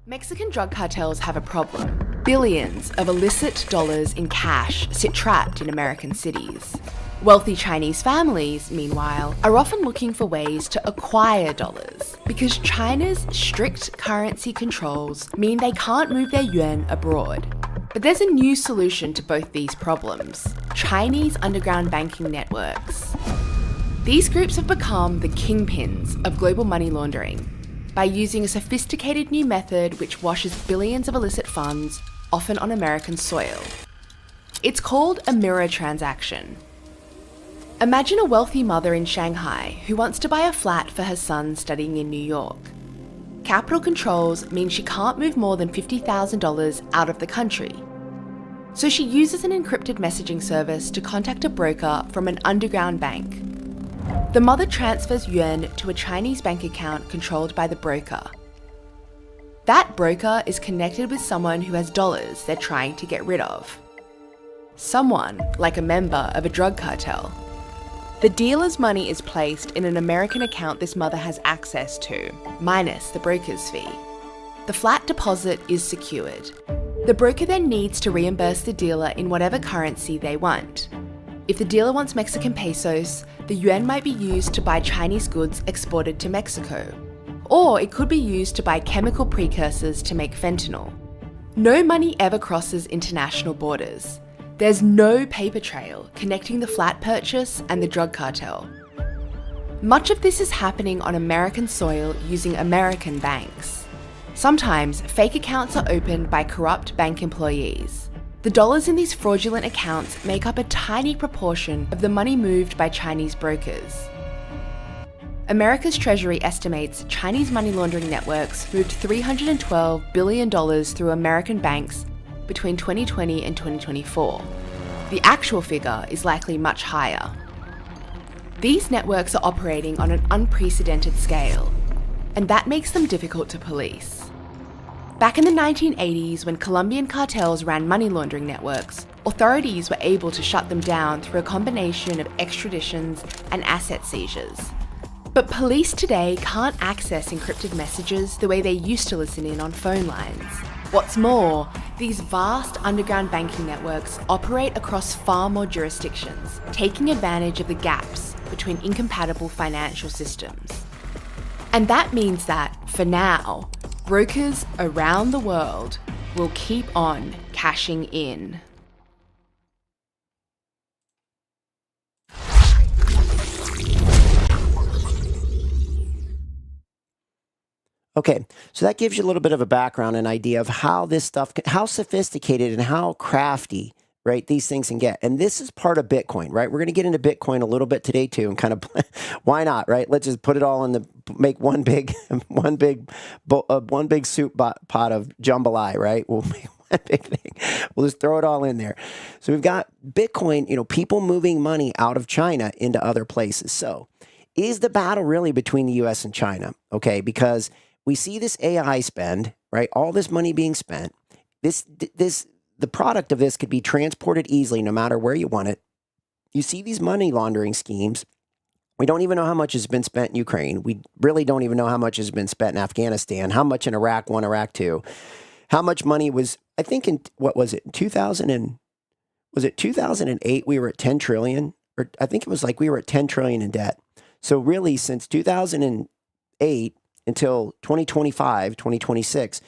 Mexican drug cartels have a problem. Billions of illicit dollars in cash sit trapped in American cities. Wealthy Chinese families, meanwhile, are often looking for ways to acquire dollars because China's strict currency controls mean they can't move their yuan abroad. But there's a new solution to both these problems: Chinese underground banking networks. These groups have become the kingpins of global money laundering by using a sophisticated new method which washes billions of illicit funds, often on American soil. It's called a mirror transaction. Imagine a wealthy mother in Shanghai who wants to buy a flat for her son studying in New York. Capital controls mean she can't move more than $50,000 out of the country. So she uses an encrypted messaging service to contact a broker from an underground bank. The mother transfers yuan to a Chinese bank account controlled by the broker. That broker is connected with someone who has dollars they're trying to get rid of. Someone like a member of a drug cartel. The dealer's money is placed in an American account this mother has access to, minus the broker's fee. The flat deposit is secured. The broker then needs to reimburse the dealer in whatever currency they want. If the dealer wants Mexican pesos, the yuan might be used to buy Chinese goods exported to Mexico. Or it could be used to buy chemical precursors to make fentanyl. No money ever crosses international borders. There's no paper trail connecting the flat purchase and the drug cartel. Much of this is happening on American soil using American banks. Sometimes fake accounts are opened by corrupt bank employees. The dollars in these fraudulent accounts make up a tiny proportion of the money moved by Chinese brokers. America's Treasury estimates Chinese money laundering networks moved $312 billion through American banks between 2020 and 2024. The actual figure is likely much higher. These networks are operating on an unprecedented scale, and that makes them difficult to police. Back in the 1980s, when Colombian cartels ran money laundering networks, authorities were able to shut them down through a combination of extraditions and asset seizures. But police today can't access encrypted messages the way they used to listen in on phone lines. What's more, these vast underground banking networks operate across far more jurisdictions, taking advantage of the gaps between incompatible financial systems. And that means that, for now, brokers around the world will keep on cashing in. Okay, so that gives you a little bit of a background and idea of how this stuff, how sophisticated and how crafty, right, these things can get. And this is part of Bitcoin, right? We're going to get into Bitcoin a little bit today too, and kind of, why not, right? Let's just put it all in make one big soup pot of jambalaya, right? We'll make one big thing. We'll just throw it all in there. So we've got Bitcoin, people moving money out of China into other places. So is the battle really between the US and China? Okay, because we see this AI spend, right? All this money being spent. The product of this could be transported easily no matter where you want it. You see these money laundering schemes. We don't even know how much has been spent in Ukraine. We really don't even know how much has been spent in Afghanistan, how much in Iraq 1, Iraq 2, how much money was, I think in, what was it, 2008 we were at 10 trillion, or I think it was like we were at 10 trillion in debt. So really since 2008 until 2025, 2026,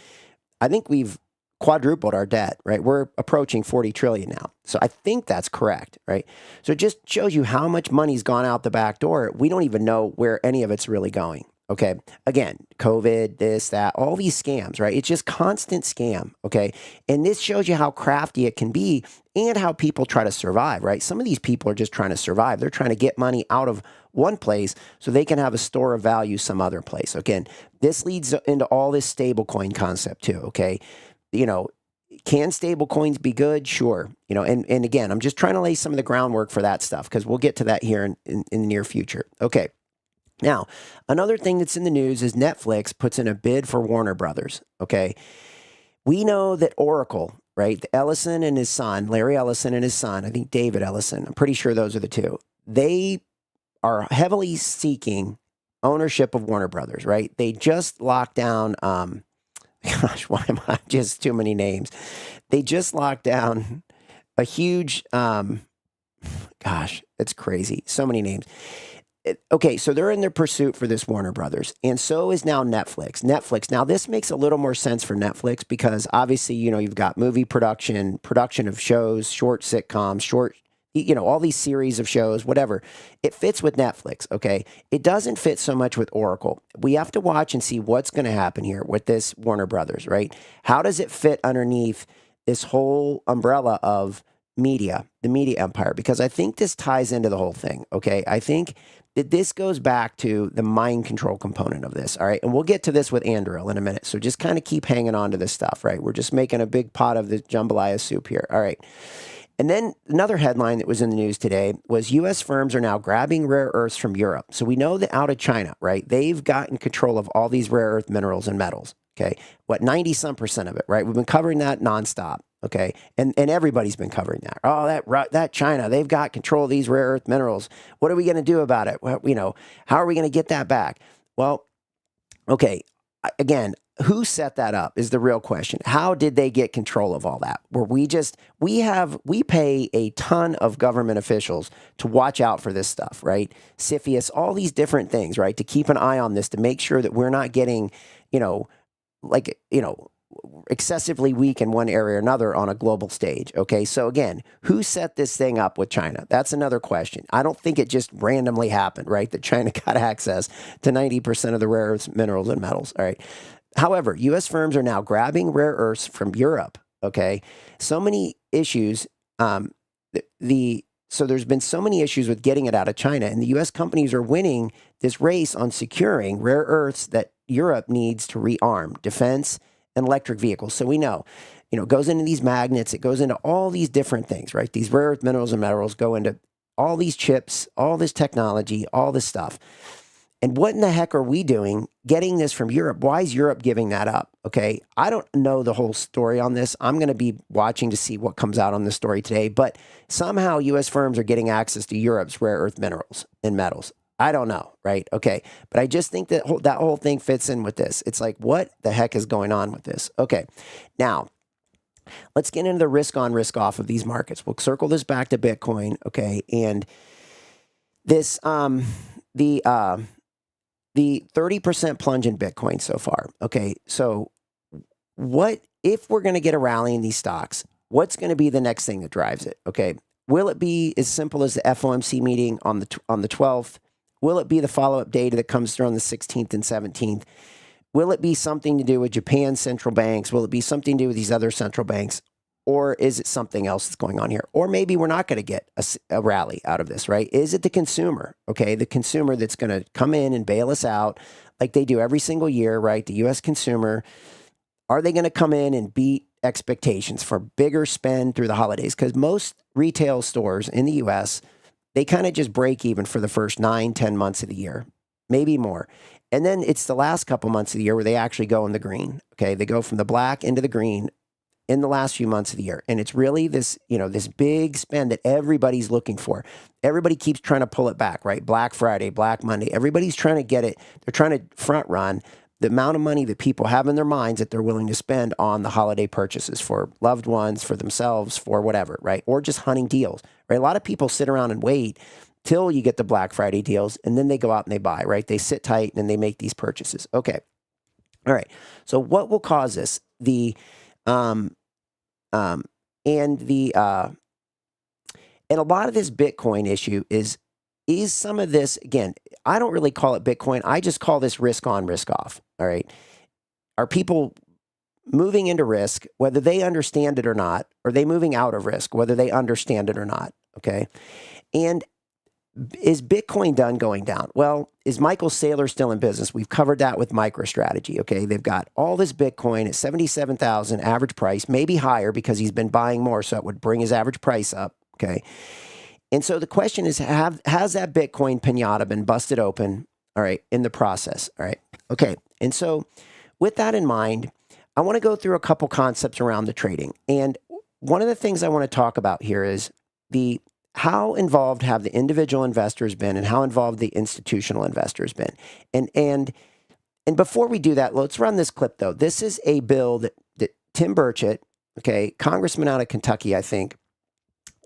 I think we've quadrupled our debt, right? We're approaching 40 trillion now. So I think that's correct, right? So it just shows you how much money's gone out the back door. We don't even know where any of it's really going. Okay. Again, COVID, this, that, all these scams, right? It's just constant scam. Okay. And this shows you how crafty it can be and how people try to survive, right? Some of these people are just trying to survive. They're trying to get money out of one place so they can have a store of value some other place. Again, this leads into all this stablecoin concept too. Okay. Can stable coins be good? Sure. And again, I'm just trying to lay some of the groundwork for that stuff because we'll get to that here in the near future. Okay. Now, another thing that's in the news is Netflix puts in a bid for Warner Brothers. Okay. We know that Oracle, right? The Ellison and his son, Larry Ellison and his son, I think David Ellison, I'm pretty sure those are the two. They are heavily seeking ownership of Warner Brothers, right? They just locked down, gosh, why am I just too many names? They just locked down a huge, gosh, it's crazy. So many names. Okay, so they're in their pursuit for this Warner Brothers, and so is now Netflix. Now, this makes a little more sense for Netflix because obviously, you've got movie production of shows, short sitcoms, short all these series of shows, whatever. It fits with Netflix, okay? It doesn't fit so much with Oracle. We have to watch and see what's going to happen here with this Warner Brothers, right? How does it fit underneath this whole umbrella of media, the media empire? Because I think this ties into the whole thing, okay? I think that this goes back to the mind control component of this, all right? And we'll get to this with Anduril in a minute. So just kind of keep hanging on to this stuff, right? We're just making a big pot of the jambalaya soup here, all right? And then another headline that was in the news today was U.S. firms are now grabbing rare earths from Europe. So we know that out of China, right, they've gotten control of all these rare earth minerals and metals, okay? 90% of it, right? We've been covering that nonstop, okay? And everybody's been covering that. Oh, that China, they've got control of these rare earth minerals. What are we going to do about it? Well, how are we going to get that back? Well, okay, again, who set that up is the real question. How did they get control of all that? We pay a ton of government officials to watch out for this stuff, right? CFIUS, all these different things, right? To keep an eye on this, to make sure that we're not getting, excessively weak in one area or another on a global stage. Okay. So again, who set this thing up with China? That's another question. I don't think it just randomly happened, right? That China got access to 90% of the rare earths, minerals, and metals. All right. However, U.S. firms are now grabbing rare earths from Europe. Okay, so many issues. So there's been so many issues with getting it out of China, and the U.S. companies are winning this race on securing rare earths that Europe needs to rearm defense and electric vehicles. So we know, it goes into these magnets, it goes into all these different things, right? These rare earth minerals and metals go into all these chips, all this technology, all this stuff. And what in the heck are we doing getting this from Europe? Why is Europe giving that up? Okay, I don't know the whole story on this. I'm going to be watching to see what comes out on this story today. But somehow U.S. firms are getting access to Europe's rare earth minerals and metals. I don't know, right? Okay, but I just think that that whole thing fits in with this. It's like, what the heck is going on with this? Okay, now let's get into the risk on, risk off of these markets. We'll circle this back to Bitcoin, okay? And this, the 30% plunge in Bitcoin so far. Okay, so what if we're going to get a rally in these stocks? What's going to be the next thing that drives it? Okay, will it be as simple as the FOMC meeting on the 12th? Will it be the follow-up data that comes through on the 16th and 17th? Will it be something to do with Japan's central banks? Will it be something to do with these other central banks? Or is it something else that's going on here? Or maybe we're not going to get a rally out of this, right? Is it the consumer, okay? The consumer that's going to come in and bail us out like they do every single year, right? The U.S. consumer, are they going to come in and beat expectations for bigger spend through the holidays? Because most retail stores in the U.S., they kind of just break even for the first 9-10 months of the year, maybe more. And then it's the last couple months of the year where they actually go in the green, okay? They go from the black into the green in the last few months of the year. And it's really this, this big spend that everybody's looking for. Everybody keeps trying to pull it back, right? Black Friday, Black Monday. Everybody's trying to get it. They're trying to front run the amount of money that people have in their minds that they're willing to spend on the holiday purchases for loved ones, for themselves, for whatever, right? Or just hunting deals, right? A lot of people sit around and wait till you get the Black Friday deals, and then they go out and they buy, right? They sit tight and they make these purchases. Okay. All right. So what will cause this? And a lot of this Bitcoin issue is some of this, again, I don't really call it Bitcoin. I just call this risk on, risk off. All right. Are people moving into risk, whether they understand it or not? Are they moving out of risk, whether they understand it or not? Okay. And is Bitcoin done going down? Well, is Michael Saylor still in business? We've covered that with MicroStrategy. Okay. They've got all this Bitcoin at 77,000 average price, maybe higher because he's been buying more. So it would bring his average price up. Okay. And so the question is, has that Bitcoin pinata been busted open? All right. In the process. All right. Okay. And so with that in mind, I want to go through a couple concepts around the trading. And one of the things I want to talk about here is how involved have the individual investors been and how involved the institutional investors been. And before we do that, let's run this clip though. This is a bill that Tim Burchett, okay, congressman out of Kentucky, I think,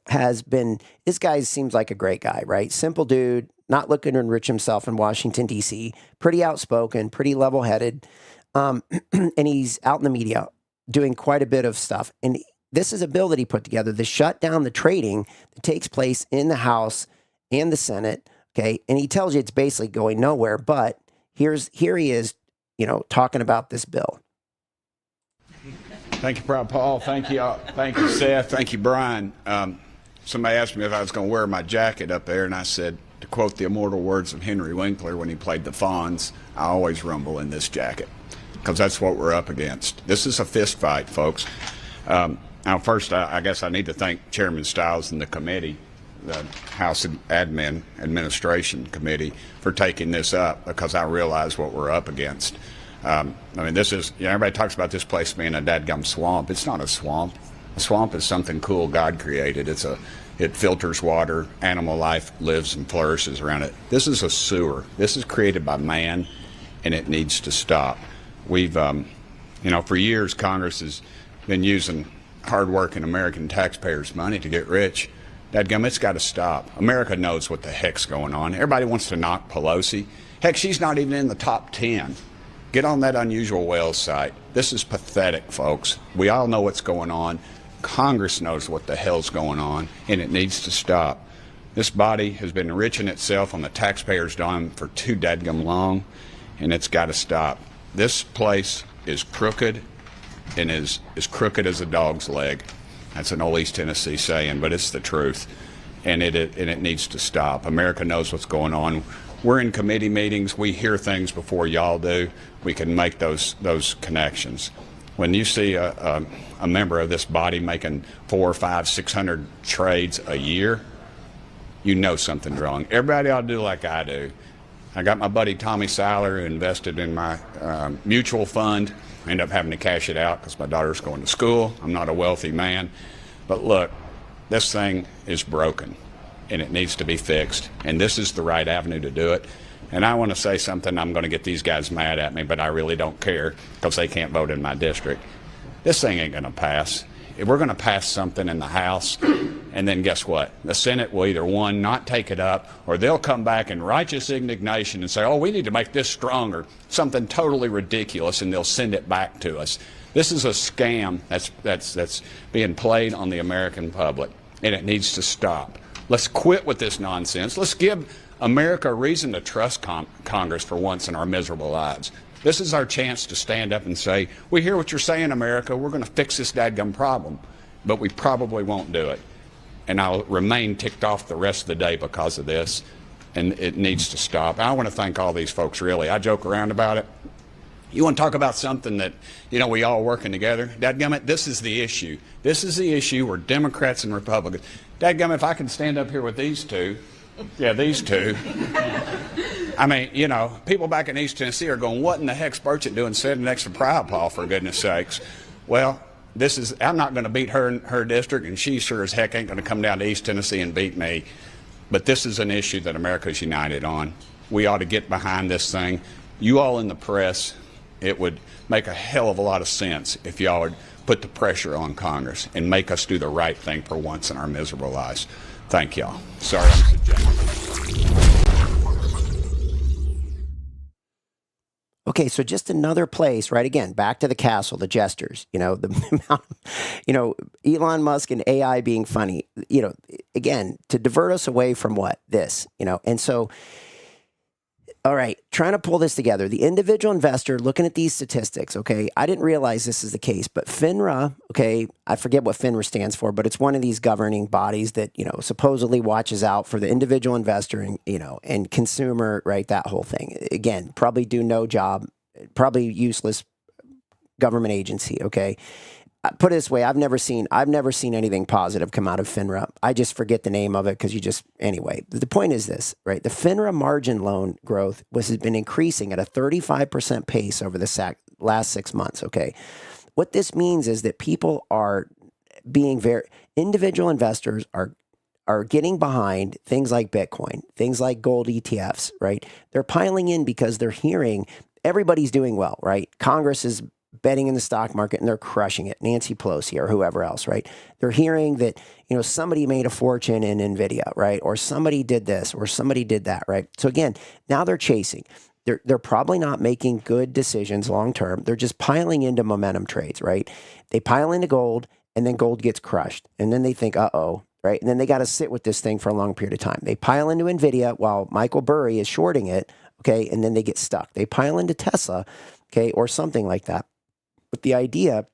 this guy seems like a great guy, right? Simple dude, not looking to enrich himself in Washington, D.C., pretty outspoken, pretty level-headed. And he's out in the media doing quite a bit of stuff. And this is a bill that he put together to shut down the trading that takes place in the House and the Senate. Okay. And he tells you it's basically going nowhere. But here he is, talking about this bill. Thank you, Paul. Thank you, Seth. Thank you, Brian. Somebody asked me if I was going to wear my jacket up there, and I said, to quote the immortal words of Henry Winkler when he played the Fonz, I always rumble in this jacket, because that's what we're up against. This is a fist fight, folks. Now, first, I guess I need to thank Chairman Stiles and the committee, the House Admin Administration Committee, for taking this up, because I realize what we're up against. I mean, this is, everybody talks about this place being a dadgum swamp. It's not a swamp. A swamp is something cool God created. It filters water. Animal life lives and flourishes around it. This is a sewer. This is created by man, and it needs to stop. We've, for years, Congress has been using hard-working American taxpayers' money to get rich. Dadgum, it's got to stop. America knows what the heck's going on. Everybody wants to knock Pelosi. Heck, she's not even in the top 10. Get on that Unusual Whales site. This is pathetic, folks. We all know what's going on. Congress knows what the hell's going on, and it needs to stop. This body has been enriching itself on the taxpayers' dime for too dadgum long, and it's got to stop. This place is crooked, and is crooked as a dog's leg. That's an old East Tennessee saying, but it's the truth, and it needs to stop. America knows what's going on. We're in committee meetings. We hear things before y'all do. We can make those connections. When you see a member of this body making 400, 500, 600 trades a year, you know something's wrong. Everybody ought to do like I do. I got my buddy Tommy Seiler, who invested in my mutual fund. I ended up having to cash it out because my daughter's going to school. I'm not a wealthy man. But look, this thing is broken, and it needs to be fixed. And this is the right avenue to do it. And I want to say something. I'm going to get these guys mad at me, but I really don't care, because they can't vote in my district. This thing ain't going to pass. If we're going to pass something in the House, and then guess what? The Senate will either, one, not take it up, or they'll come back in righteous indignation and say, oh, we need to make this stronger, something totally ridiculous, and they'll send it back to us. This is a scam that's being played on the American public, and it needs to stop. Let's quit with this nonsense. Let's give America a reason to trust Congress for once in our miserable lives. This is our chance to stand up and say, we hear what you're saying, America. We're going to fix this dadgum problem. But we probably won't do it. And I'll remain ticked off the rest of the day because of this. And it needs to stop. I want to thank all these folks, really. I joke around about it. You want to talk about something that, we all working together? Dadgummit, this is the issue. This is the issue where Democrats and Republicans. Dadgummit, if I can stand up here with these two. Yeah, these two. I mean, people back in East Tennessee are going, what in the heck's Burchett doing sitting next to Proud Paul, for goodness sakes? Well, I'm not going to beat her in her district, and she sure as heck ain't going to come down to East Tennessee and beat me. But this is an issue that America's united on. We ought to get behind this thing. You all in the press, it would make a hell of a lot of sense if y'all would put the pressure on Congress and make us do the right thing for once in our miserable lives. Thank y'all. Sorry I'm suggesting. Okay, so just another place, right? Again, back to the castle, the Jesters. The Elon Musk and AI being funny. Again, to divert us away from what this. And so. All right, trying to pull this together. The individual investor looking at these statistics, okay, I didn't realize this is the case, but FINRA, okay, I forget what FINRA stands for, but it's one of these governing bodies that, supposedly watches out for the individual investor and, and consumer, right, that whole thing. Again, probably do no job, probably useless government agency, okay? Put it this way, I've never seen anything positive come out of FINRA. I just forget the name of it because anyway. The point is this, right? The FINRA margin loan growth has been increasing at a 35% pace over the last 6 months, okay? What this means is that people are being individual investors are getting behind things like Bitcoin, things like gold ETFs, right? They're piling in because they're hearing everybody's doing well, right? Congress is betting in the stock market and they're crushing it. Nancy Pelosi or whoever else, right? They're hearing that, somebody made a fortune in NVIDIA, right? Or somebody did this or somebody did that, right? So again, now they're chasing. They're probably not making good decisions long term. They're just piling into momentum trades, right? They pile into gold and then gold gets crushed. And then they think, uh-oh, right? And then they got to sit with this thing for a long period of time. They pile into NVIDIA while Michael Burry is shorting it, okay? And then they get stuck. They pile into Tesla, okay, or something like that. But the idea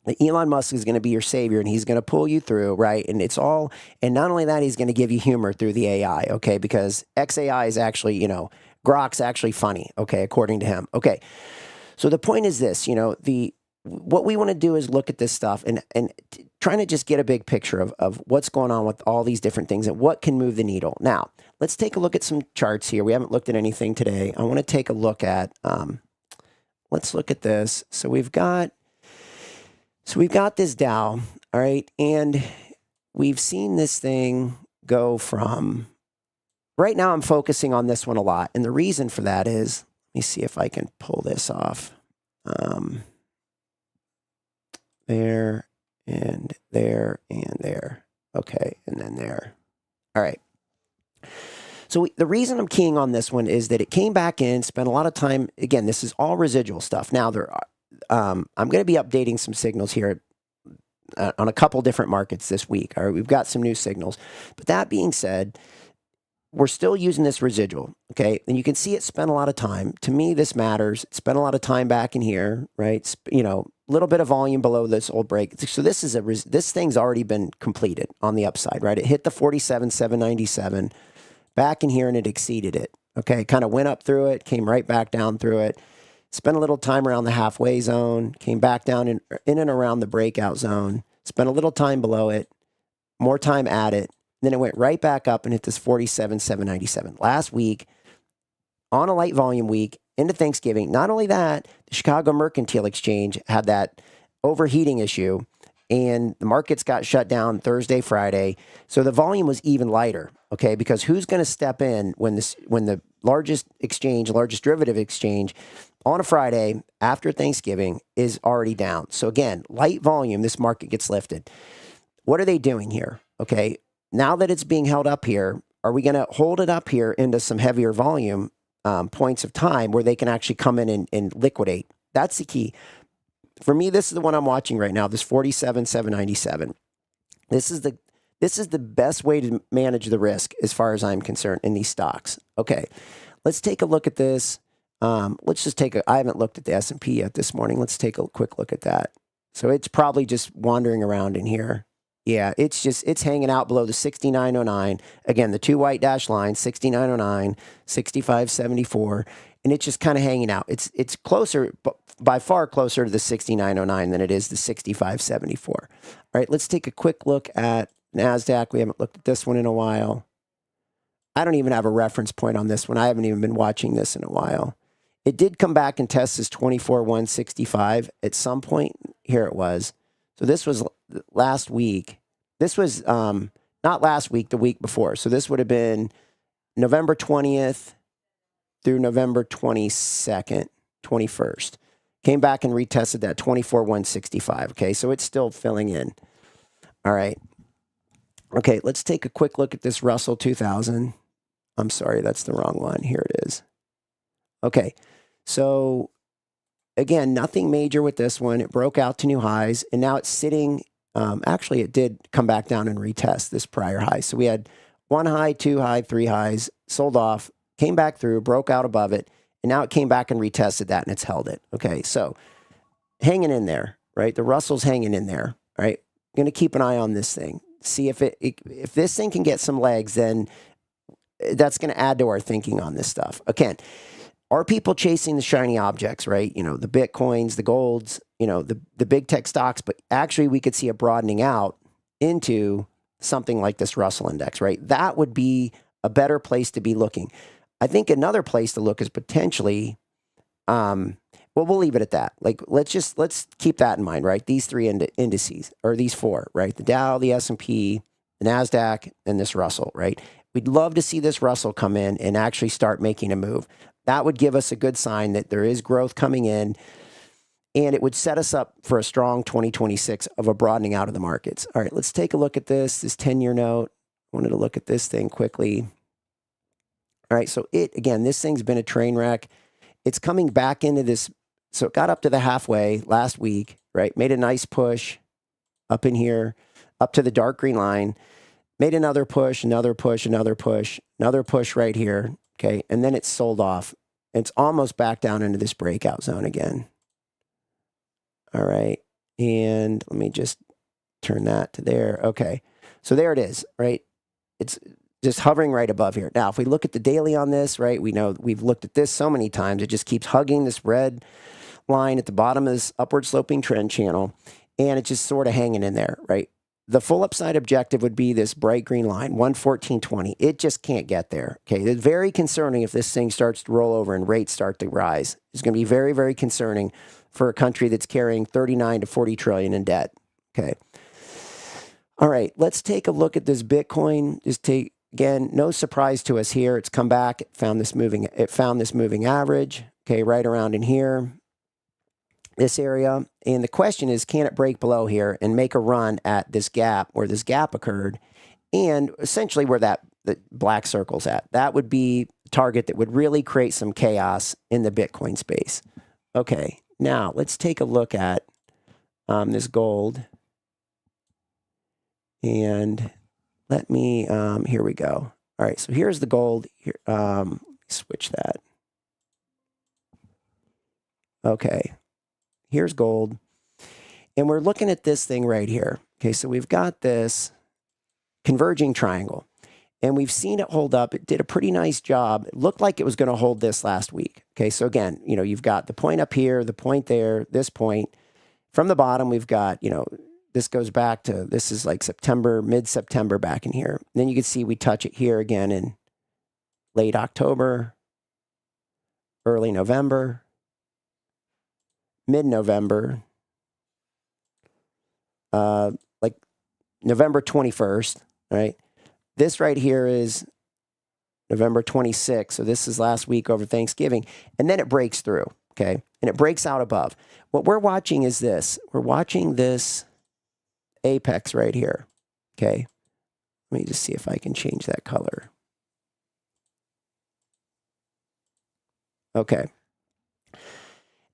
that Elon Musk is going to be your savior and he's going to pull you through, right? And it's all, and not only that, he's going to give you humor through the AI, okay? Because XAI is actually, you know, Grok's actually funny, okay, according to him. Okay, so the point is this, you know, what we want to do is look at this stuff and trying to just get a big picture of what's going on with all these different things and what can move the needle. Now, let's take a look at some charts here. We haven't looked at anything today. I want to take a look at, let's look at this. So we've got this Dow, all right, and we've seen this thing go from, right now I'm focusing on this one a lot, and the reason for that is, let me see if I can pull this off. There, and there, and there. Okay, and then there. All right. So the reason I'm keying on this one is that it came back in, spent a lot of time. Again, this is all residual stuff. Now, I'm going to be updating some signals here on a couple different markets this week. All right, we've got some new signals. But that being said, we're still using this residual, okay? And you can see it spent a lot of time. To me, this matters. It spent a lot of time back in here, right? You know, a little bit of volume below this old break. So this is this thing's already been completed on the upside, right? It hit the 47,797 back in here and it exceeded it, okay? Kind of went up through it, came right back down through it, spent a little time around the halfway zone, came back down in and around the breakout zone, spent a little time below it, more time at it, then it went right back up and hit this 47,797. Last week, on a light volume week, into Thanksgiving, not only that, the Chicago Mercantile Exchange had that overheating issue, and the markets got shut down Thursday, Friday. So the volume was even lighter, okay? Because who's going to step in when the largest derivative exchange on a Friday after Thanksgiving is already down? So again, light volume, this market gets lifted. What are they doing here? Okay, now that it's being held up here, are we going to hold it up here into some heavier volume points of time where they can actually come in and liquidate? That's the key. For me, this is the one I'm watching right now, this 47,797. This is the best way to manage the risk as far as I'm concerned in these stocks. Okay, let's take a look at this. Let's just I haven't looked at the S&P yet this morning. Let's take a quick look at that. So it's probably just wandering around in here. Yeah, it's hanging out below the 6909. Again, the two white dash lines, 6909, 6574, and it's just kind of hanging out. It's closer, by far closer to the 6909 than it is the 6574. All right, let's take a quick look at NASDAQ. We haven't looked at this one in a while. I don't even have a reference point on this one. I haven't even been watching this in a while. It did come back and test this 24,165 at some point. Here it was. So this was last week. This was not last week, the week before. So this would have been November 20th through November 22nd, 21st. Came back and retested that 24,165. Okay, so it's still filling in. All right. Okay, let's take a quick look at this Russell 2000. I'm sorry, that's the wrong one. Here it is. Okay, so again, nothing major with this one. It broke out to new highs, and now it's sitting. Actually, it did come back down and retest this prior high. So we had one high, two high, three highs, sold off, came back through, broke out above it, and now it came back and retested that, and it's held it. Okay, so hanging in there, right? The Russell's hanging in there, right? Going to keep an eye on this thing. See if if this thing can get some legs, then that's going to add to our thinking on this stuff. Again, are people chasing the shiny objects, right? You know, the Bitcoins, the golds, you know, the big tech stocks, but actually we could see a broadening out into something like this Russell index, right? That would be a better place to be looking. I think another place to look is potentially, well, we'll leave it at that. Like, let's keep that in mind, right? These three indices, or these four, right? The Dow, the S&P, the NASDAQ, and this Russell, right? We'd love to see this Russell come in and actually start making a move. That would give us a good sign that there is growth coming in, and it would set us up for a strong 2026 of a broadening out of the markets. All right, let's take a look at this 10-year note. I wanted to look at this thing quickly. All right, so again, this thing's been a train wreck. It's coming back into this. So it got up to the halfway last week, right? Made a nice push, up in here, up to the dark green line, made another push, another push, another push, another push right here. Okay. And then it's sold off. It's almost back down into this breakout zone again. All right. And let me just turn that to there. Okay. So there it is, right? It's just hovering right above here. Now, if we look at the daily on this, right, we know we've looked at this so many times. It just keeps hugging this red line at the bottom of this upward sloping trend channel, and it's just sort of hanging in there, right? The full upside objective would be this bright green line, 114.20. It just can't get there. Okay, it's very concerning if this thing starts to roll over and rates start to rise. It's going to be very, very concerning for a country that's carrying 39 to 40 trillion in debt. Okay. All right, let's take a look at this Bitcoin. Again, no surprise to us here. It's come back. It found this moving average. Okay, right around in here, this area. And the question is, can it break below here and make a run at this gap where this gap occurred, and essentially where the black circle's at? That would be a target that would really create some chaos in the Bitcoin space. Okay, now let's take a look at this gold. And let me, here we go. All right, so here's the gold. Here, switch that. Okay, here's gold. And we're looking at this thing right here. Okay, so we've got this converging triangle. And we've seen it hold up. It did a pretty nice job. It looked like it was going to hold this last week. Okay, so again, you've got the point up here, the point there, this point. From the bottom, we've got, this goes back to, this is like September, mid-September back in here. And then you can see we touch it here again in late October, early November, mid-November, like November 21st, right? This right here is November 26th. So this is last week over Thanksgiving. And then it breaks through, okay? And it breaks out above. What we're watching is this. We're watching this apex right here. Okay. Let me just see if I can change that color. Okay.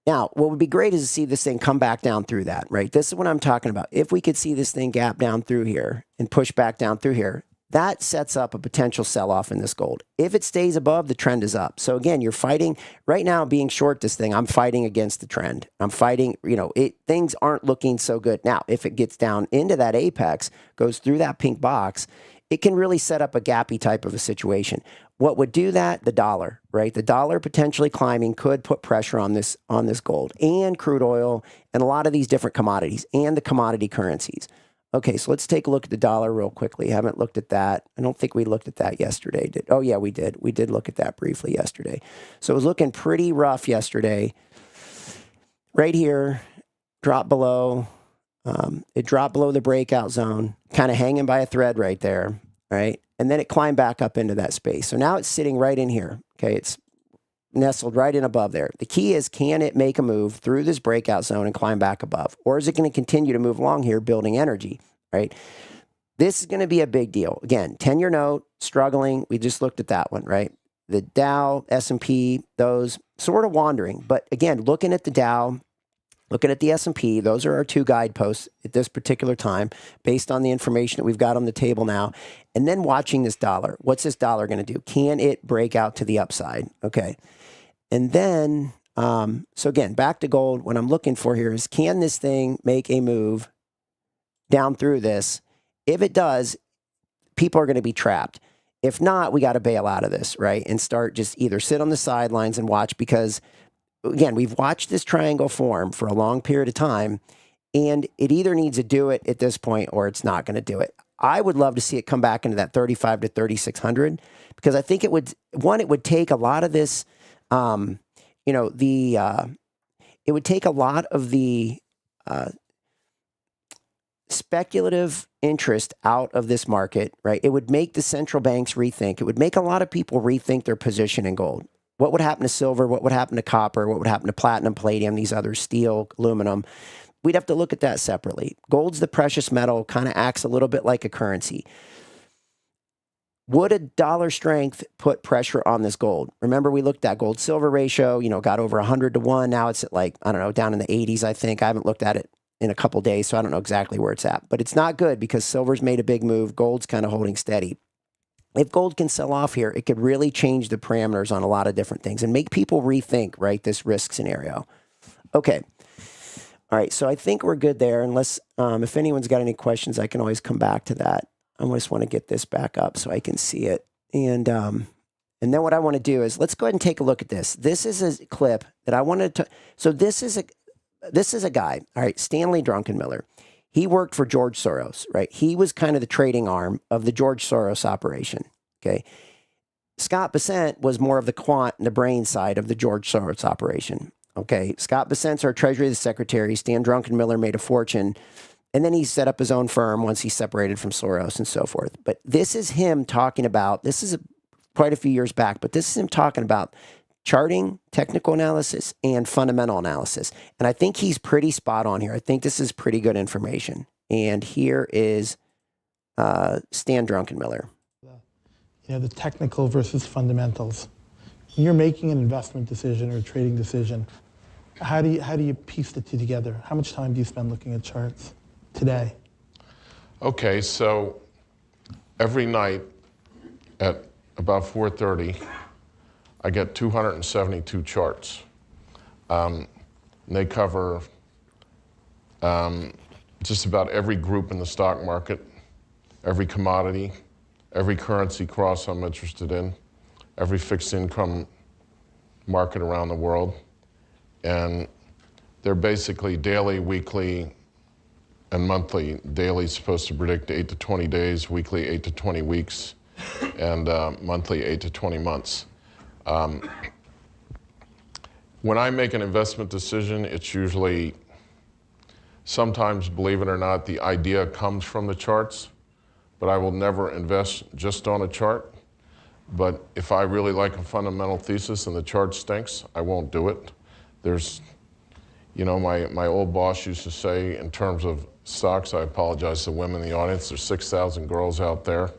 Now, what would be great is to see this thing come back down through that, right? This is what I'm talking about. If we could see this thing gap down through here and push back down through here, that sets up a potential sell-off in this gold. If it stays above, the trend is up. So again, you're fighting right now, being short this thing. I'm fighting against the trend. I'm fighting, things aren't looking so good. Now, if it gets down into that apex, goes through that pink box, it can really set up a gappy type of a situation. What would do that? The dollar, right? The dollar potentially climbing could put pressure on this gold and crude oil and a lot of these different commodities and the commodity currencies. Okay, so let's take a look at the dollar real quickly. Haven't looked at that. I don't think we looked at that yesterday. Oh, yeah, we did. We did look at that briefly yesterday. So it was looking pretty rough yesterday. Right here, dropped below. It dropped below the breakout zone, kind of hanging by a thread right there, right? And then it climbed back up into that space. So now it's sitting right in here. Okay, it's nestled right in above there. The key is, can it make a move through this breakout zone and climb back above? Or is it going to continue to move along here, building energy, right? This is going to be a big deal. Again, 10-year note, struggling. We just looked at that one, right? The Dow, S&P, those sort of wandering. But again, looking at the Dow, looking at the S&P, those are our two guideposts at this particular time, based on the information that we've got on the table now. And then watching this dollar. What's this dollar going to do? Can it break out to the upside? Okay. And then, so again, back to gold, what I'm looking for here is, can this thing make a move down through this? If it does, people are going to be trapped. If not, we got to bail out of this, right? And start just either sit on the sidelines and watch, because, again, we've watched this triangle form for a long period of time, and it either needs to do it at this point or it's not going to do it. I would love to see it come back into that 35 to 3,600, because I think it would take a lot of this, it would take a lot of the speculative interest out of this market, right? It would make the central banks rethink. It would make a lot of people rethink their position in gold. What would happen to silver? What would happen to copper? What would happen to platinum, palladium, these other steel, aluminum? We'd have to look at that separately. Gold's the precious metal, kind of acts a little bit like a currency. Would a dollar strength put pressure on this gold? Remember, we looked at gold silver ratio, got over 100 to 1. Now it's at down in the 80s, I think. I haven't looked at it in a couple days, so I don't know exactly where it's at. But it's not good because silver's made a big move. Gold's kind of holding steady. If gold can sell off here, it could really change the parameters on a lot of different things and make people rethink, right, this risk scenario. Okay. All right, so I think we're good there. Unless, if anyone's got any questions, I can always come back to that. I just want to get this back up so I can see it. And then what I want to do is let's go ahead and take a look at this. This is a clip that I wanted to. So this is a guy. All right, Stanley Druckenmiller. He worked for George Soros, right? He was kind of the trading arm of the George Soros operation. Okay. Scott Bessent was more of the quant and the brain side of the George Soros operation. Okay. Scott Bessent's our Treasury Secretary. Stan Druckenmiller made a fortune. And then he set up his own firm once he separated from Soros and so forth. But this is him talking about, this is quite a few years back, but this is him talking about charting, technical analysis, and fundamental analysis. And I think he's pretty spot on here. I think this is pretty good information. And here is Stan Druckenmiller. You know, the technical versus fundamentals. When you're making an investment decision or a trading decision, how do you piece the two together? How much time do you spend looking at charts today? Okay, so every night at about 4:30, I get 272 charts. They cover just about every group in the stock market, every commodity, every currency cross I'm interested in, every fixed income market around the world. And they're basically daily, weekly, and monthly. Daily is supposed to predict 8 to 20 days, weekly 8 to 20 weeks, and monthly 8 to 20 months. When I make an investment decision, it's usually, sometimes, believe it or not, the idea comes from the charts, but I will never invest just on a chart. But if I really like a fundamental thesis and the chart stinks, I won't do it. There's, you know, my old boss used to say, in terms of stocks, I apologize to women in the audience, there's 6,000 girls out there.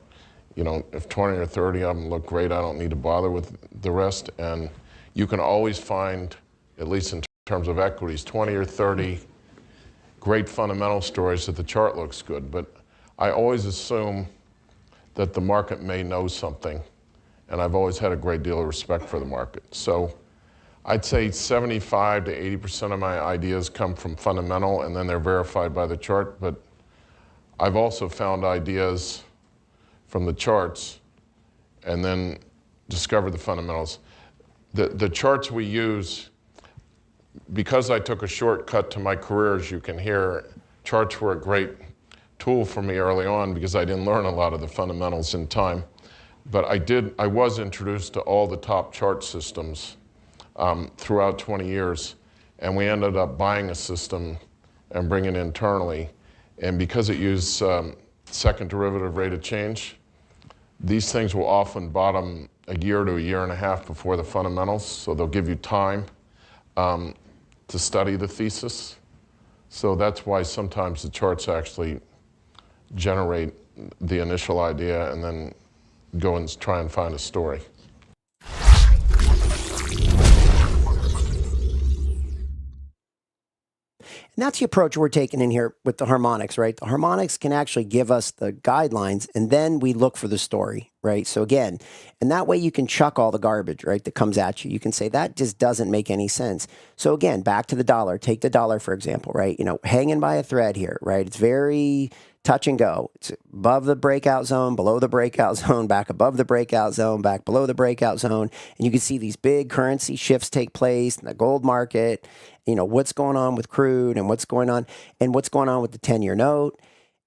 You know, if 20 or 30 of them look great, I don't need to bother with the rest. And you can always find, at least in terms of equities, 20 or 30 great fundamental stories that the chart looks good. But I always assume that the market may know something. And I've always had a great deal of respect for the market. So I'd say 75 to 80% of my ideas come from fundamental, and then they're verified by the chart. But I've also found ideas from the charts and then discovered the fundamentals. The charts we use, because I took a shortcut to my career, as you can hear, charts were a great tool for me early on because I didn't learn a lot of the fundamentals in time. But I was introduced to all the top chart systems throughout 20 years, and we ended up buying a system and bringing it internally. And because it used second derivative rate of change, these things will often bottom a year to a year and a half before the fundamentals, so they'll give you time to study the thesis. So that's why sometimes the charts actually generate the initial idea and then go and try and find a story. And that's the approach we're taking in here with the harmonics, right? The harmonics can actually give us the guidelines, and then we look for the story, right? So again, and that way you can chuck all the garbage, right, that comes at you. You can say, that just doesn't make any sense. So again, back to the dollar. Take the dollar, for example, right? You know, hanging by a thread here, right? It's very touch and go. It's above the breakout zone, below the breakout zone, back above the breakout zone, back below the breakout zone. And you can see these big currency shifts take place in the gold market. You know, what's going on with crude and what's going on with the 10-year note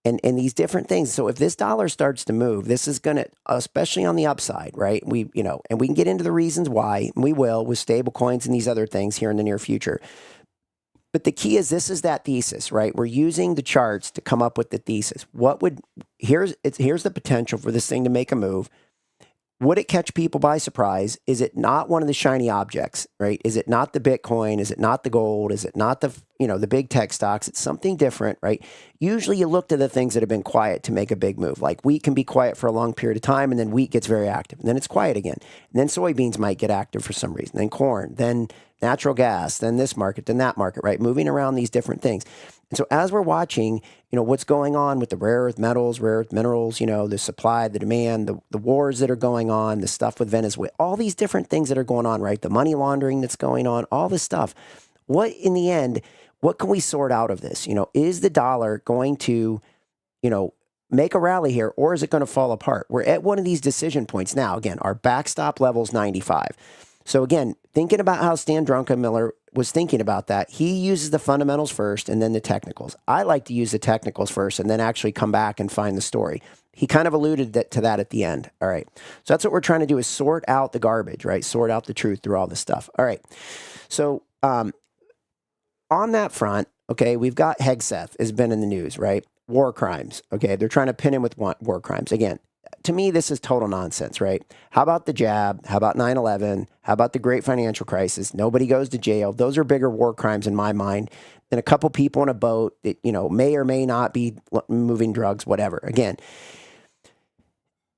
and these different things. So if this dollar starts to move, this is going to, especially on the upside, right? And we can get into the reasons why, and we will, with stable coins and these other things here in the near future. But the key is, this is that thesis, right? We're using the charts to come up with the thesis. Here's the potential for this thing to make a move. Would it catch people by surprise? Is it not one of the shiny objects, right? Is it not the Bitcoin? Is it not the gold? Is it not the big tech stocks? It's something different, right? Usually you look to the things that have been quiet to make a big move. Like wheat can be quiet for a long period of time, and then wheat gets very active, and then it's quiet again. And then soybeans might get active for some reason, then corn, then natural gas, then this market, then that market, right? Moving around these different things. And so as we're watching, what's going on with the rare earth metals, rare earth minerals, the supply, the demand, the wars that are going on, the stuff with Venezuela, all these different things that are going on, right? The money laundering that's going on, all this stuff. What, in the end, what can we sort out of this? Is the dollar going to, make a rally here, or is it going to fall apart? We're at one of these decision points now. Again, our backstop level is 95. So again, thinking about how Stan Druckenmiller was thinking about that, he uses the fundamentals first and then the technicals. I like to use the technicals first and then actually come back and find the story. He kind of alluded to that at the end. All right. So that's what we're trying to do, is sort out the garbage, right? Sort out the truth through all this stuff. All right. So on that front, okay, we've got Hegseth has been in the news, right? War crimes. Okay. They're trying to pin him with war crimes. Again, to me, this is total nonsense, right? How about the jab? How about 9/11? How about the great financial crisis? Nobody goes to jail. Those are bigger war crimes in my mind than a couple people in a boat that, may or may not be moving drugs, whatever. Again,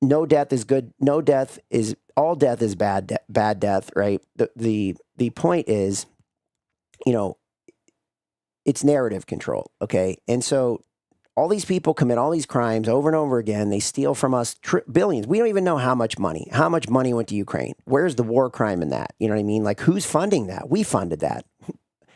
no death is good. All death is bad death, right? The point is, it's narrative control, okay? And so all these people commit all these crimes over and over again. They steal from us billions. We don't even know how much money went to Ukraine. Where's the war crime in that? You know what I mean? Like, who's funding that? We funded that.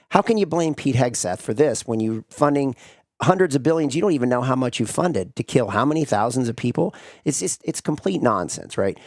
How can you blame Pete Hegseth for this when you're funding hundreds of billions? You don't even know how much you funded to kill how many thousands of people. It's complete nonsense, right?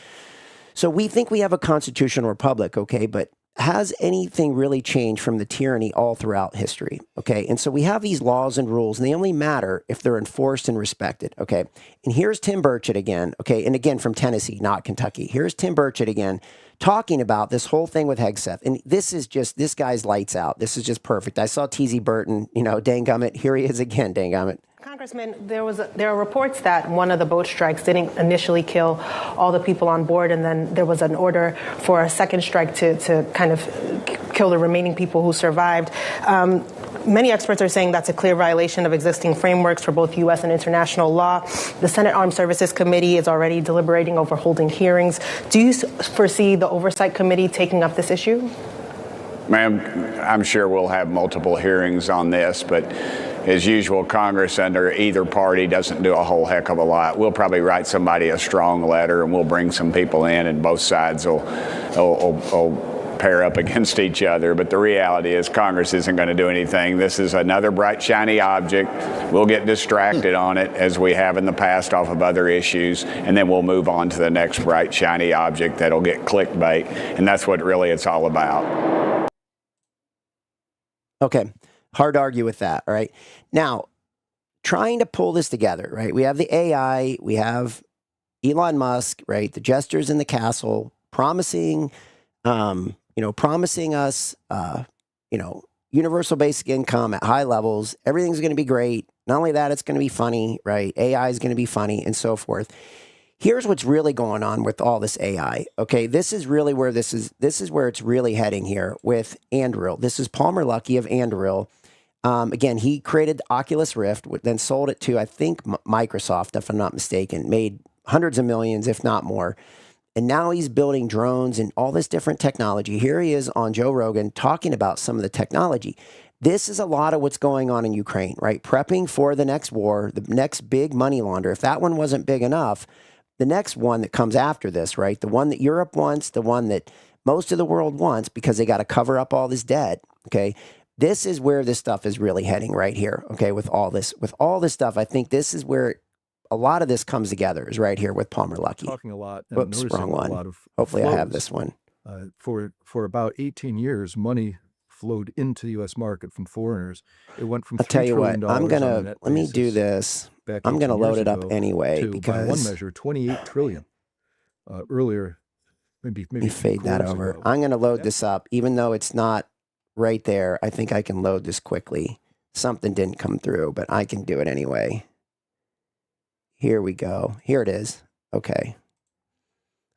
So we think we have a constitutional republic, okay, but has anything really changed from the tyranny all throughout history? Okay. And so we have these laws and rules, and they only matter if they're enforced and respected. Okay. And here's Tim Burchett again. Okay. And again, from Tennessee, not Kentucky. Here's Tim Burchett again talking about this whole thing with Hegseth. And this guy's lights out. This is just perfect. I saw TZ Burton, dangummit. Here he is again, dangummit. Congressman, there are reports that one of the boat strikes didn't initially kill all the people on board, and then there was an order for a second strike to kind of kill the remaining people who survived. Many experts are saying that's a clear violation of existing frameworks for both U.S. and international law. The Senate Armed Services Committee is already deliberating over holding hearings. Do you foresee the Oversight Committee taking up this issue? Ma'am, I'm sure we'll have multiple hearings on this, but as usual, Congress under either party doesn't do a whole heck of a lot. We'll probably write somebody a strong letter, and we'll bring some people in, and both sides will pair up against each other. But the reality is Congress isn't going to do anything. This is another bright, shiny object. We'll get distracted on it, as we have in the past, off of other issues, and then we'll move on to the next bright, shiny object that'll get clickbait. And that's what really it's all about. Okay. Hard to argue with that, all right? Now, trying to pull this together, right? We have the AI, we have Elon Musk, right? The Jesters in the castle promising, promising us, universal basic income at high levels. Everything's going to be great. Not only that, it's going to be funny, right? AI is going to be funny, and so forth. Here's what's really going on with all this AI. Okay, this is really where this is where it's really heading here with Anduril. This is Palmer Luckey of Anduril. Again, he created the Oculus Rift, then sold it to, I think, Microsoft, if I'm not mistaken, made hundreds of millions, if not more. And now he's building drones and all this different technology. Here he is on Joe Rogan talking about some of the technology. This is a lot of what's going on in Ukraine, right? Prepping for the next war, the next big money launder. If that one wasn't big enough, the next one that comes after this, right? The one that Europe wants, the one that most of the world wants, because they got to cover up all this debt, okay? This is where this stuff is really heading right here, okay, with all this stuff. I think this is where a lot of this comes together, is right here with Palmer Luckey. Talking a lot. And Whoops, wrong one. A lot of Hopefully flows. I have this one. For about 18 years, money flowed into the U.S. market from foreigners. It went from I'll tell you what, $3 trillion let me do this. I'm going to load it up anyway, because by one measure, 28 trillion. Earlier, maybe let me fade that over. Ago. I'm going to load this up, even though it's not right there. I think I can load this quickly. Something didn't come through, but I can do it anyway. Here we go. Here it is. Okay.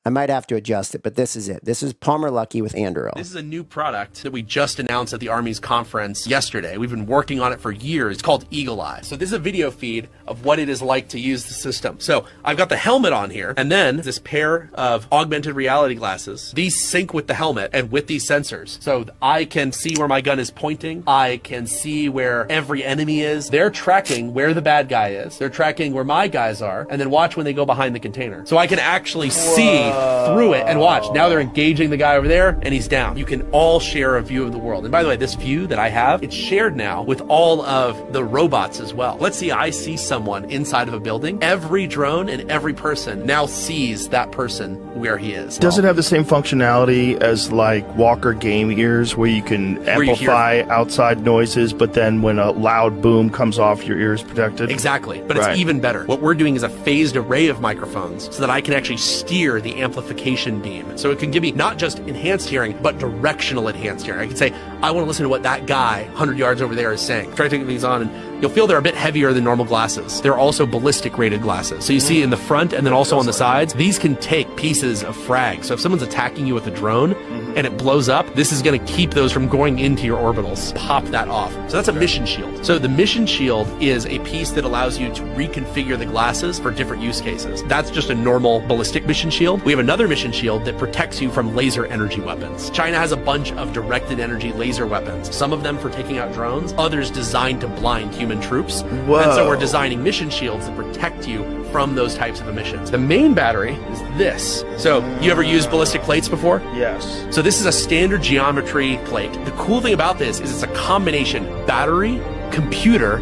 I might have to adjust it, but this is it. This is Palmer Luckey with Anduril. This is a new product that we just announced at the Army's conference yesterday. We've been working on it for years. It's called Eagle Eye. So this is a video feed of what it is like to use the system. So I've got the helmet on here, and then this pair of augmented reality glasses. These sync with the helmet and with these sensors. So I can see where my gun is pointing. I can see where every enemy is. They're tracking where the bad guy is. They're tracking where my guys are, and then watch when they go behind the container. So I can actually see through it and watch. Now they're engaging the guy over there, and he's down. You can all share a view of the world. And by the way, this view that I have, it's shared now with all of the robots as well. Let's see, I see someone inside of a building. Every drone and every person now sees that person where he is. Does it have the same functionality as like Walker game ears, where you can amplify outside noises, but then when a loud boom comes off, your ear is protected? Exactly, but it's even better. What we're doing is a phased array of microphones so that I can actually steer the amplification beam. So it can give me not just enhanced hearing, but directional enhanced hearing. I can say, I want to listen to what that guy 100 yards over there is saying. Try taking these on, and you'll feel they're a bit heavier than normal glasses. They're also ballistic rated glasses. So you see in the front and then also on the sides, these can take pieces of frag. So if someone's attacking you with a drone and it blows up, this is going to keep those from going into your orbitals. Pop that off. So that's a mission shield. So the mission shield is a piece that allows you to reconfigure the glasses for different use cases. That's just a normal ballistic mission shield. We have another mission shield that protects you from laser energy weapons. China has a bunch of directed energy laser weapons, some of them for taking out drones, others designed to blind human troops. Whoa. And so we're designing mission shields that protect you from those types of emissions. The main battery is this. So you ever used ballistic plates before? Yes. So this is a standard geometry plate. The cool thing about this is it's a combination battery, computer,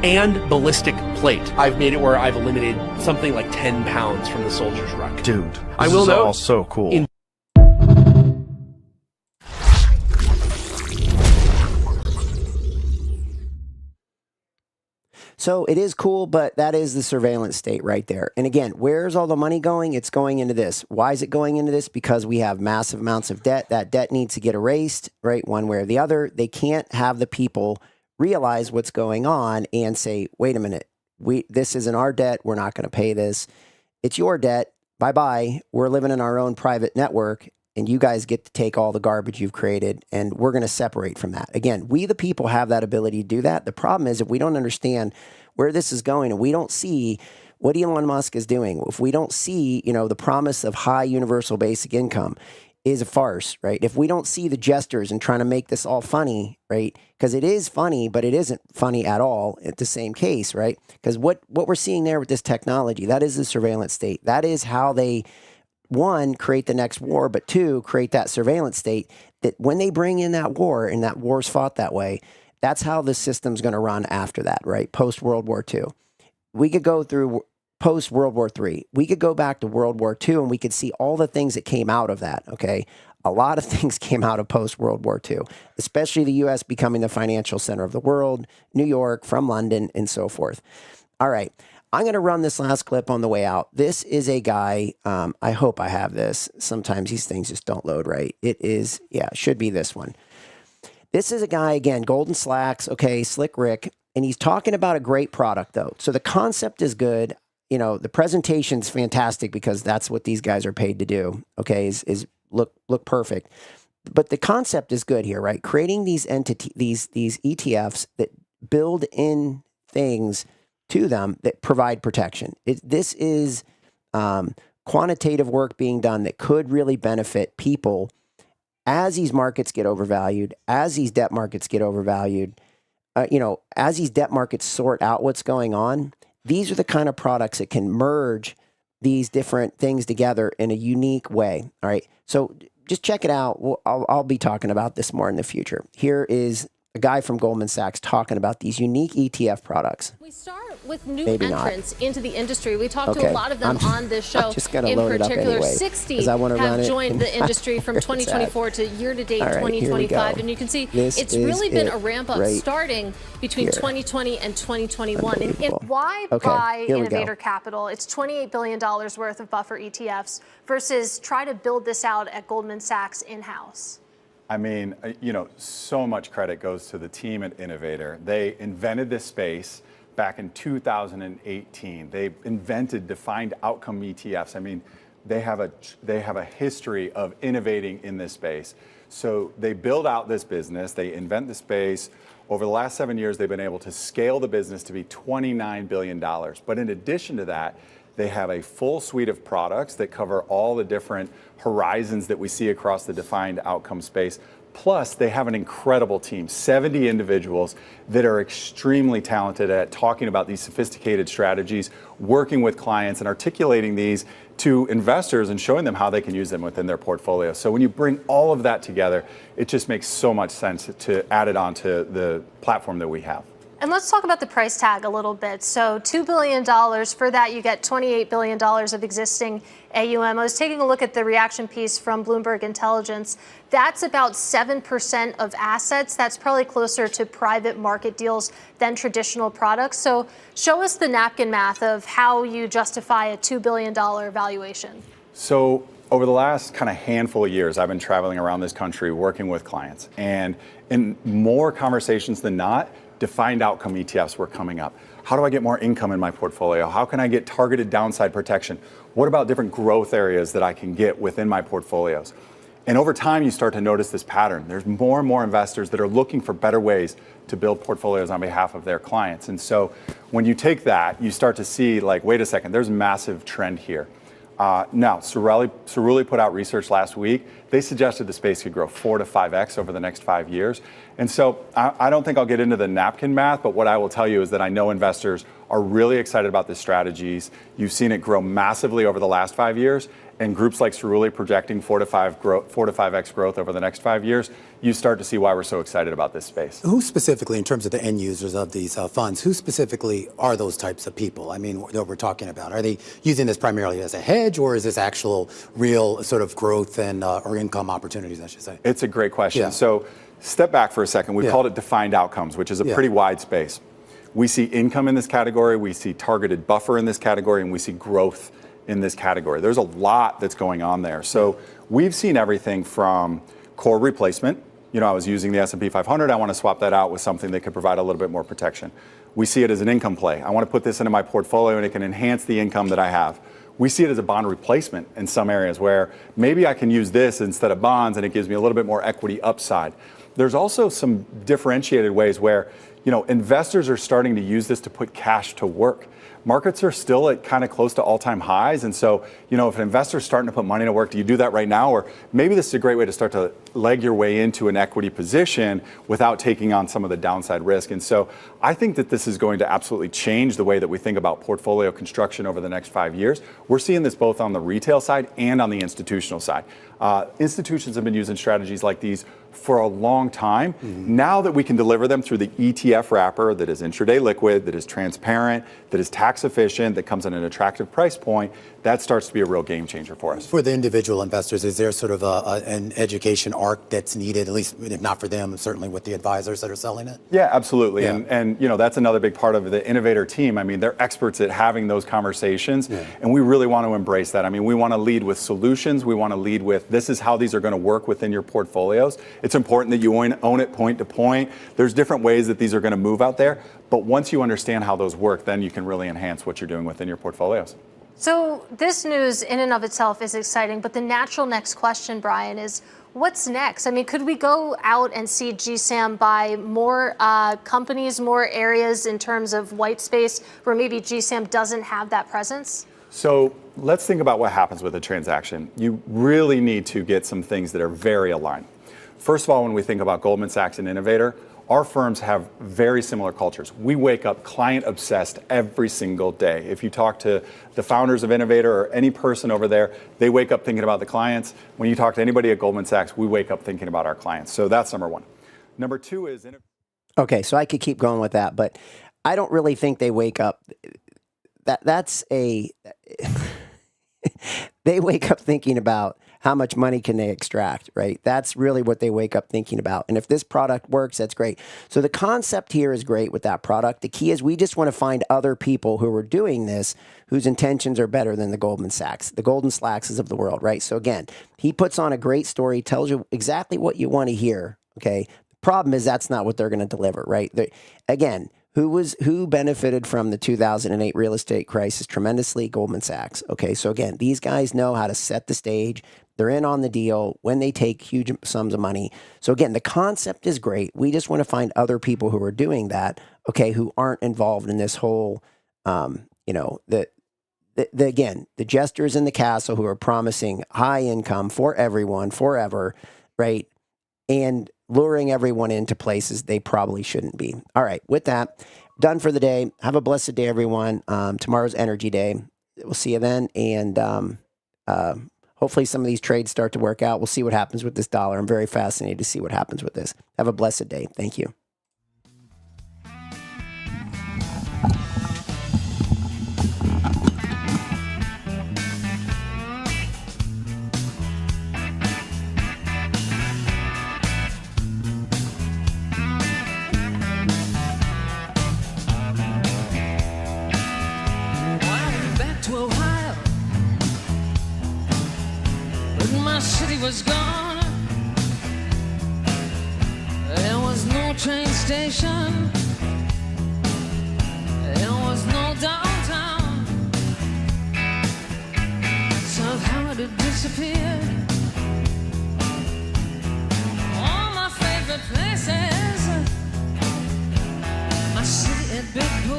and ballistic plate. I've made it where I've eliminated something like 10 pounds from the soldier's ruck. Dude, I will this is note, all so cool. So it is cool, but that is the surveillance state right there. And again, where's all the money going? It's going into this. Why is it going into this? Because we have massive amounts of debt. That debt needs to get erased, right? One way or the other. They can't have the people realize what's going on and say, wait a minute, this isn't our debt. We're not going to pay this. It's your debt. Bye-bye. We're living in our own private network, and you guys get to take all the garbage you've created, and we're going to separate from that. Again, we the people have that ability to do that. The problem is if we don't understand where this is going and we don't see what Elon Musk is doing, if we don't see, the promise of high universal basic income is a farce, right? If we don't see the jesters and trying to make this all funny, right? Because it is funny, but it isn't funny at all at the same case, right? Because what we're seeing there with this technology, that is the surveillance state. That is how they, one, create the next war, but two, create that surveillance state that when they bring in that war, and that war's fought that way, that's how the system's going to run after that, right? Post-World War II. We could go through post-World War III. We could go back to World War II and we could see all the things that came out of that, okay? A lot of things came out of post-World War II, especially the U.S. becoming the financial center of the world, New York, from London, and so forth. All right. I'm going to run this last clip on the way out. This is a guy, I hope I have this. Sometimes these things just don't load right. It is, it should be this one. This is a guy, again, Golden Slacks, okay, Slick Rick, and he's talking about a great product, though. So the concept is good. The presentation's fantastic because that's what these guys are paid to do, okay, is look perfect. But the concept is good here, right? Creating these these ETFs that build in things to them that provide protection. This is quantitative work being done that could really benefit people as these markets get overvalued, as these debt markets get overvalued, as these debt markets sort out what's going on. These are the kind of products that can merge these different things together in a unique way. All right. So just check it out. I'll be talking about this more in the future. Here is a guy from Goldman Sachs talking about these unique ETF products. We start with new entrants into the industry. We talked to a lot of them on this show. I'm just gonna in load particular, it up anyway, 60 have joined the industry from 2024 to year-to-date 2025. And you can see it's really been a ramp-up starting between 2020 and 2021. And why buy Innovator Capital? It's $28 billion worth of buffer ETFs versus try to build this out at Goldman Sachs in-house. I mean, so much credit goes to the team at Innovator. They invented this space back in 2018. They invented defined outcome ETFs. I mean, they have a history of innovating in this space. So they build out this business, they invent the space. Over the last 7 years, they've been able to scale the business to be $29 billion. But in addition to that, they have a full suite of products that cover all the different horizons that we see across the defined outcome space. Plus, they have an incredible team, 70 individuals that are extremely talented at talking about these sophisticated strategies, working with clients and articulating these to investors and showing them how they can use them within their portfolio. So when you bring all of that together, it just makes so much sense to add it onto the platform that we have. And let's talk about the price tag a little bit. So $2 billion, for that you get $28 billion of existing AUM. I was taking a look at the reaction piece from Bloomberg Intelligence. That's about 7% of assets. That's probably closer to private market deals than traditional products. So show us the napkin math of how you justify a $2 billion valuation. So over the last kind of handful of years, I've been traveling around this country working with clients. And in more conversations than not, defined outcome ETFs were coming up. How do I get more income in my portfolio? How can I get targeted downside protection? What about different growth areas that I can get within my portfolios? And over time, you start to notice this pattern. There's more and more investors that are looking for better ways to build portfolios on behalf of their clients. And so when you take that, you start to see, like, wait a second, there's a massive trend here. Now, Cerulli put out research last week. They suggested the space could grow 4 to 5x over the next 5 years. And so I don't think I'll get into the napkin math, but what I will tell you is that I know investors are really excited about the strategies. You've seen it grow massively over the last 5 years, and groups like Cerulli projecting 4 to 5x growth over the next 5 years. You start to see why we're so excited about this space. Who specifically, in terms of the end users of these funds, who specifically are those types of people? I mean, that we're talking about. Are they using this primarily as a hedge, or is this actual real sort of growth and or income opportunities, I should say? It's a great question. Yeah. So step back for a second. We called it defined outcomes, which is a pretty wide space. We see income in this category, we see targeted buffer in this category, and we see growth in this category. There's a lot that's going on there. So we've seen everything from core replacement. You know, I was using the S&P 500. I want to swap that out with something that could provide a little bit more protection. We see it as an income play. I want to put this into my portfolio and it can enhance the income that I have. We see it as a bond replacement in some areas where maybe I can use this instead of bonds and it gives me a little bit more equity upside. There's also some differentiated ways where, you know, investors are starting to use this to put cash to work. Markets are still at kind of close to all-time highs. And so, you know, if an investor's starting to put money to work, do you do that right now? Or maybe this is a great way to start to leg your way into an equity position without taking on some of the downside risk. And so I think that this is going to absolutely change the way that we think about portfolio construction over the next 5 years. We're seeing this both on the retail side and on the institutional side. Institutions have been using strategies like these for a long time. Now that we can deliver them through the ETF wrapper that is intraday liquid, that is transparent, that is tax efficient, that comes at an attractive price point, that starts to be a real game changer for us. For the individual investors, is there sort of an education arc that's needed, at least if not for them, certainly with the advisors that are selling it? Yeah, absolutely. Yeah. And you know, that's another big part of the innovator team. I mean, they're experts at having those conversations, and we really want to embrace that. I mean, we want to lead with solutions. We want to lead with, this is how these are going to work within your portfolios. It's important that you own it point to point. There's different ways that these are going to move out there, but once you understand how those work, then you can really enhance what you're doing within your portfolios. So this news in and of itself is exciting, but the natural next question, Brian, is what's next? I mean, could we go out and see GSAM buy more companies, more areas in terms of white space where maybe GSAM doesn't have that presence? So let's think about what happens with a transaction. You really need to get some things that are very aligned. First of all, when we think about Goldman Sachs and Innovator, our firms have very similar cultures. We wake up client obsessed every single day. If you talk to the founders of Innovator or any person over there, they wake up thinking about the clients. When you talk to anybody at Goldman Sachs, we wake up thinking about our clients. So that's number one. Number two is... Okay, so I could keep going with that, but I don't really think they wake up. That's a... They wake up thinking about how much money can they extract, right? That's really what they wake up thinking about. And if this product works, that's great. So the concept here is great with that product. The key is we just want to find other people who are doing this, whose intentions are better than the Goldman Sachs, the Golden Slackses of the world, right? So again, he puts on a great story, tells you exactly what you want to hear, okay? The problem is that's not what they're going to deliver, right? Again, Who benefited from the 2008 real estate crisis tremendously? Goldman Sachs. Okay, so again, these guys know how to set the stage. They're in on the deal when they take huge sums of money. So again, the concept is great. We just want to find other people who are doing that, okay, who aren't involved in this whole, the jesters in the castle who are promising high income for everyone forever, right? And luring everyone into places they probably shouldn't be. All right, with that, done for the day. Have a blessed day, everyone. Tomorrow's Energy Day. We'll see you then. And hopefully some of these trades start to work out. We'll see what happens with this dollar. I'm very fascinated to see what happens with this. Have a blessed day. Thank you. City was gone. There was no train station. There was no downtown. Somehow it had disappeared. All my favorite places. My city had big